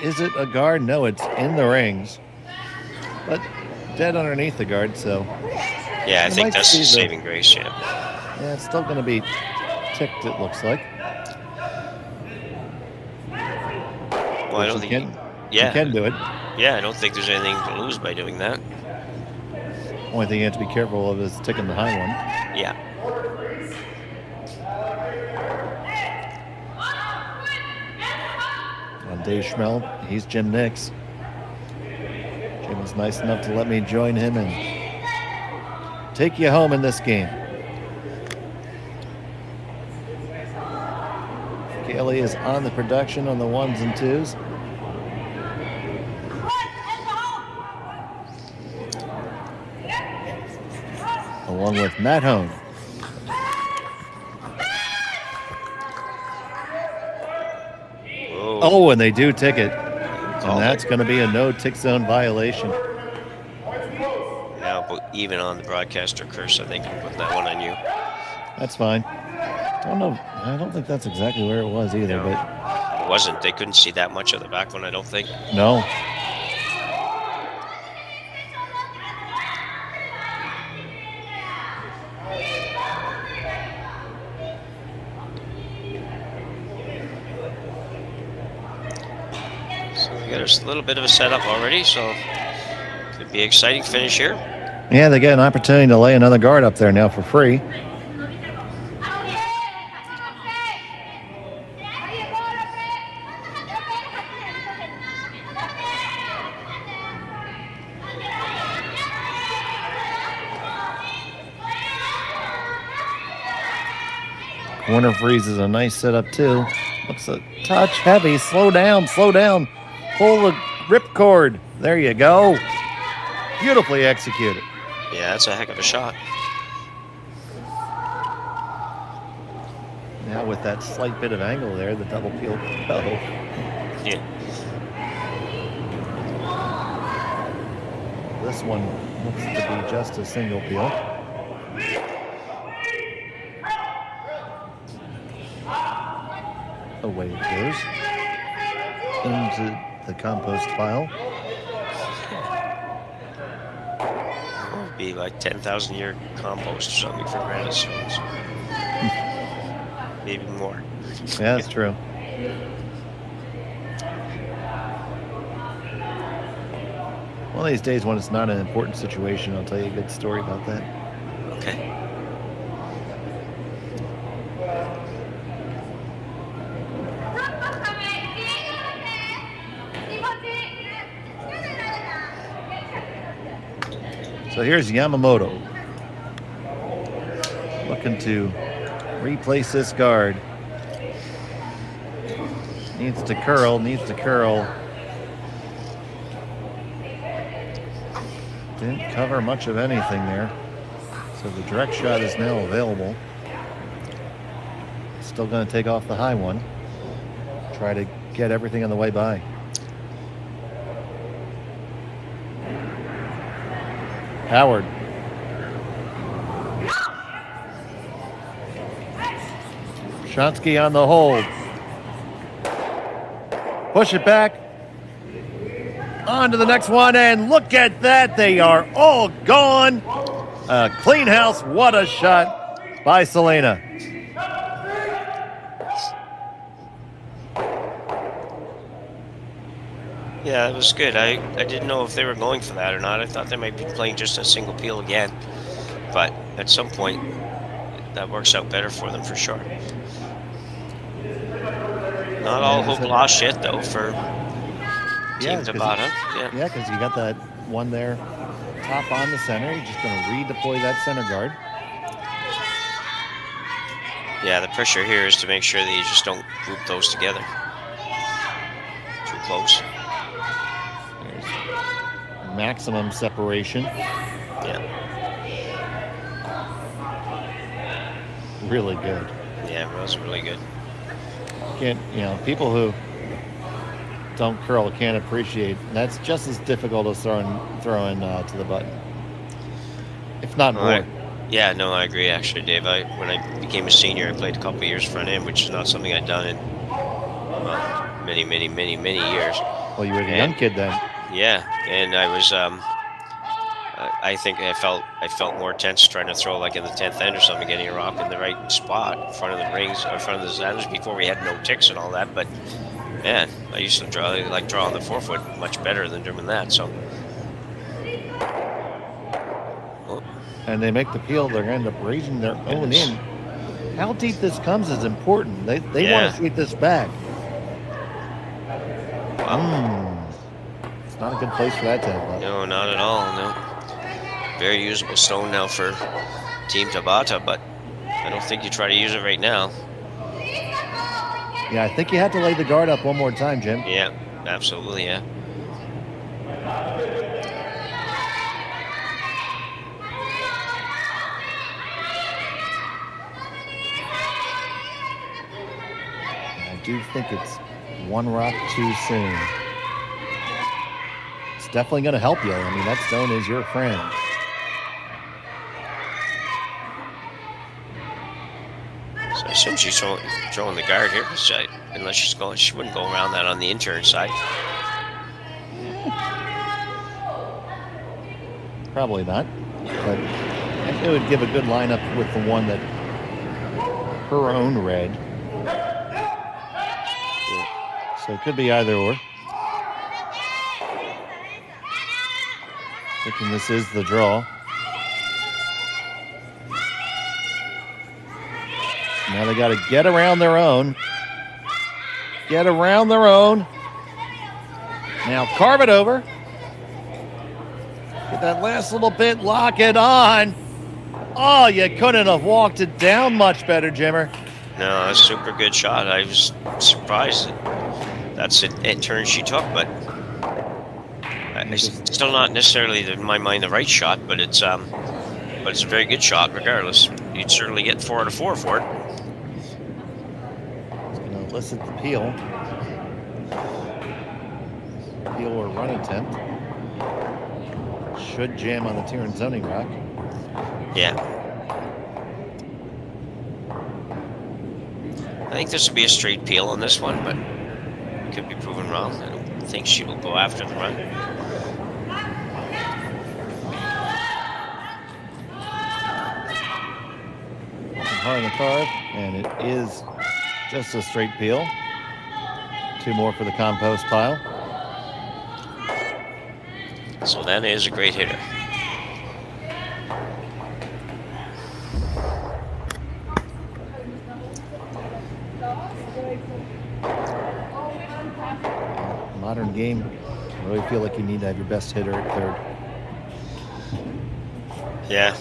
Is it a guard? No, it's in the rings, but dead underneath the guard, so. Yeah, I think that's the saving grace, yeah. Yeah, it's still going to be ticked, it looks like. Well, I don't think you can do it. Yeah, I don't think there's anything to lose by doing that. Only thing you have to be careful of is ticking the high one. Yeah. Dave Schmel, he's Jim Nix. Jim was nice enough to let me join him and take you home in this game. Kaylee is on the production on the 1s and 2s. Along with Matt Hone. Oh, and they do tick it. And that's going to be a no-tick zone violation. Now, even on the broadcaster curse, I think I'm putting that one on you. That's fine. Don't know. I don't think that's exactly where it was either, No. but It wasn't. They couldn't see that much of the back one, I don't think. no. So we got a little bit of a setup already, so could be an exciting finish here. Yeah, they get an opportunity to lay another guard up there now for free. Corner freeze is a nice setup too. Looks a touch heavy. Slow down, slow down. Pull the ripcord. There you go. Beautifully executed. Yeah, that's a heck of a shot. Now with that slight bit of angle there, the double peel. Yeah. This one looks to be just a single peel. Away it goes into the compost pile. It would be like 10,000 year compost or something for granite stones. Maybe more. Yeah, that's true. One of these days when it's not an important situation, I'll tell you a good story about that. Okay. So here's Yamamoto looking to replace this guard. Needs to curl, needs to curl. Didn't cover much of anything there. So the direct shot is now available. Still going to take off the high one. Try to get everything on the way by. Howard. Shonsky on the hold. Push it back. On to the next one, and look at that. They are all gone. Clean house. What a shot by Selena. Yeah, it was good. I didn't know if they were going for that or not. I thought they might be playing just a single peel again. But at some point, that works out better for them for sure. Not all hope lost shit, though, for Team Tabata. Yeah, because you got that one there, top on the center. You're just going to redeploy that center guard. Yeah, the pressure here is to make sure that you just don't group those together. Too close. Maximum separation. Yeah. Really good. Yeah, it was really good. People who don't curl can't appreciate. That's just as difficult as throwing to the button, if not more. Yeah, no, I agree. Actually, Dave, when I became a senior, I played a couple of years front end, which is not something I'd done in many years. Well, you were the young kid then. Yeah, and I was. I think I felt more tense trying to throw like in the 10th end or something, getting a rock in the right spot in front of the rings or in front of the centers before we had no ticks and all that. But man, I used to draw on the 4-foot much better than doing that. So. And they make the peel. They're going to end up raising their own in. How deep this comes is important. They want to shoot this back. It's not a good place for that to happen. No, not at all. No. Very usable stone now for Team Tabata, but I don't think you try to use it right now. Yeah, I think you have to lay the guard up one more time, Jim. Yeah, absolutely, yeah. I do think it's one rock too soon. It's definitely going to help you. I mean, that stone is your friend. So I assume she's throwing the guard here, unless she wouldn't go around that on the intern side. Probably not, but it would give a good lineup with the one that her own red. So it could be either or. Thinking this is the draw. Now they got to get around their own. Get around their own. Now carve it over. Get that last little bit, lock it on. Oh, you couldn't have walked it down much better, Jimmer. No, a super good shot. I was surprised that's it turn she took, but it's still not necessarily, in my mind, the right shot, but it's a very good shot regardless. You'd certainly get 4 out of 4 for it. It's going to elicit the peel. Peel or run attempt. Should jam on the Tirinzoni rock. Yeah. I think this would be a straight peel on this one, but could be proven wrong. I don't think she will go after the run. Hard on the carve, and it is just a straight peel. 2 more for the compost pile. So that is a great hitter. Modern game, I really feel like you need to have your best hitter at third. Yeah.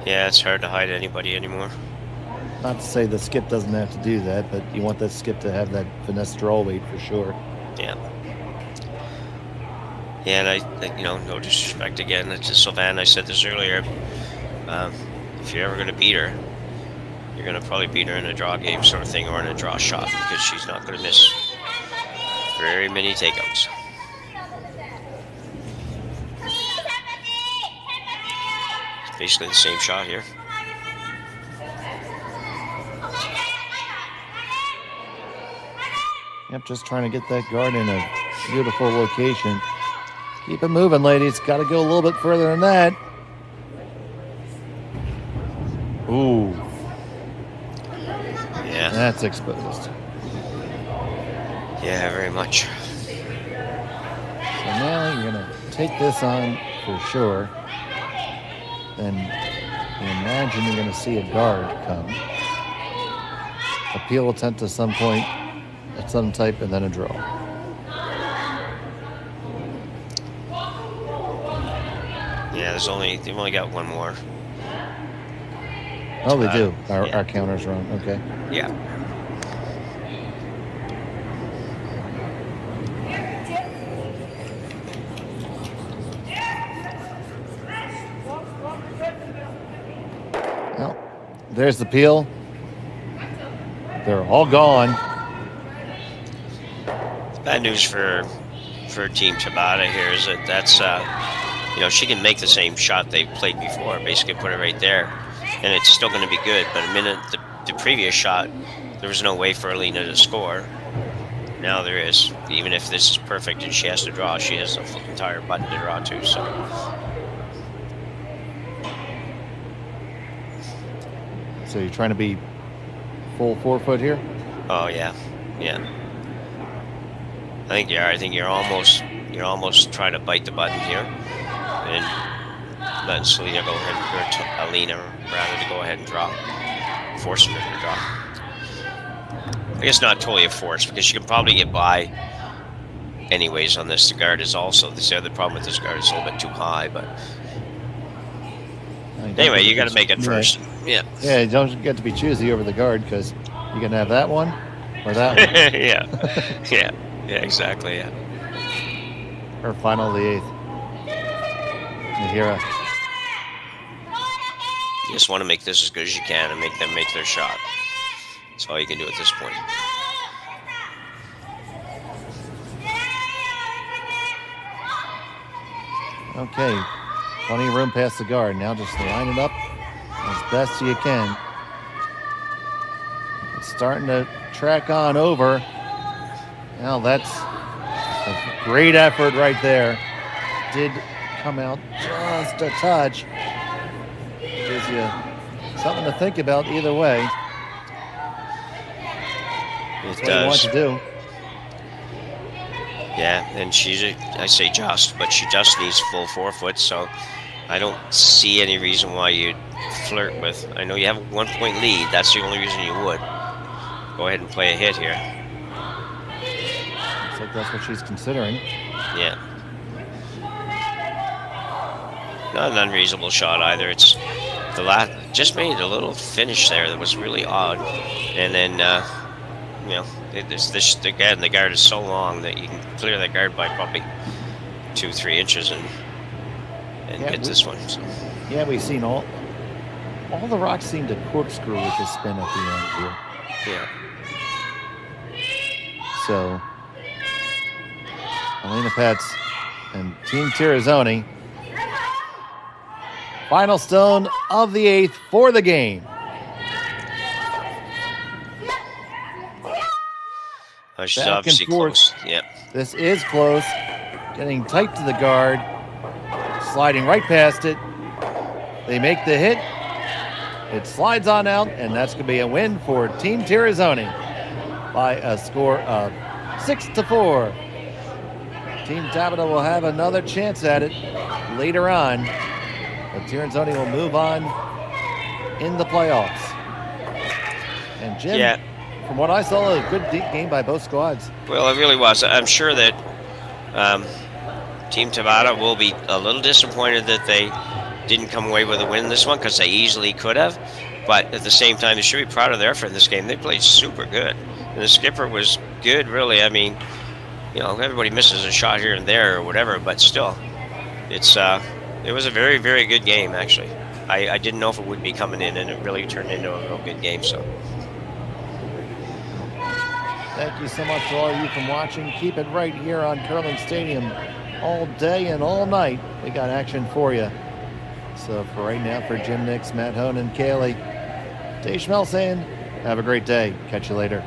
Yeah, it's hard to hide anybody anymore. Not to say the skip doesn't have to do that, but you want that skip to have that finesse draw weight for sure. Yeah. Yeah, and I no disrespect again to Silvana. I said this earlier. If you're ever going to beat her, you're going to probably beat her in a draw game sort of thing or in a draw shot, because she's not going to miss very many takeouts. It's basically the same shot here. Yep, just trying to get that guard in a beautiful location. Keep it moving, ladies. Got to go a little bit further than that. Ooh. Yeah. That's exposed. Yeah, very much. So now you're going to take this on for sure. Then you imagine you're going to see a guard come. A peel attempt at some point, at some type, and then a draw. Yeah, they've only got one more. Oh, they do. Our counter's wrong. Okay. Yeah. Well, there's the peel. They're all gone. Bad news for Team Tabata here is that that's she can make the same shot they played before, basically put it right there, and it's still going to be good. But a minute the previous shot, there was no way for Alina to score. Now there is. Even if this is perfect and she has to draw, she has the entire button to draw to. So you're trying to be full 4-foot here? Oh yeah. I think you are. I think you're almost trying to bite the button here, and letting Selena go ahead, or Alina rather, to go ahead and draw, forcing her to draw. I guess not totally a force, because she can probably get by anyways on this. The guard is also, the other problem with this guard is a little bit too high, but anyway, you got to make it first. Yeah. Yeah, you don't get to be choosy over the guard, because you can have that one or that one. Yeah, exactly, yeah. Her final of the 8th. Nahira. You just want to make this as good as you can and make them make their shot. That's all you can do at this point. Okay, plenty of room past the guard. Now just line it up as best you can. starting to track on over. Now that's a great effort right there. Did come out just a touch. Gives you something to think about either way. It That's what you want to do. Yeah, and I say just, but she just needs full 4 foot, so I don't see any reason why you'd flirt with. I know you have a 1 point lead. That's the only reason you would. Go ahead and play a hit here. Looks like that's what she's considering. Yeah. Not an unreasonable shot either. It's the last, just made a little finish there that was really odd. And then, you know, again, the guard is so long that you can clear that guard by probably 2-3 inches and get this one. So. Yeah, we've seen all the rocks seem to corkscrew with the spin at the end here. Yeah. So, Elena Petz and Team Tirinzoni. Final stone of the 8th for the game. She's Back obviously and forth. close. Yep. This is close. Getting tight to the guard. Sliding right past it. They make the hit. It slides on out, and that's going to be a win for Team Tirinzoni by a score of 6-4. Team Tabata will have another chance at it later on, but Tirinzoni will move on in the playoffs. And Jim, from what I saw, a good deep game by both squads. Well, it really was. I'm sure that Team Tabata will be a little disappointed that they didn't come away with a win this one, because they easily could have. But at the same time, they should be proud of their effort in this game. They played super good. And the skipper was good, really. I mean, you know, everybody misses a shot here and there or whatever, but still, it was a very, very good game, actually. I didn't know if it would be coming in, and it really turned into a real good game. So, thank you so much to all of you from watching. Keep it right here on Curling Stadium all day and all night. We got action for you. So for right now, for Jim Nix, Matt Hone, and Kaylee, Dave Schmel saying, have a great day. Catch you later.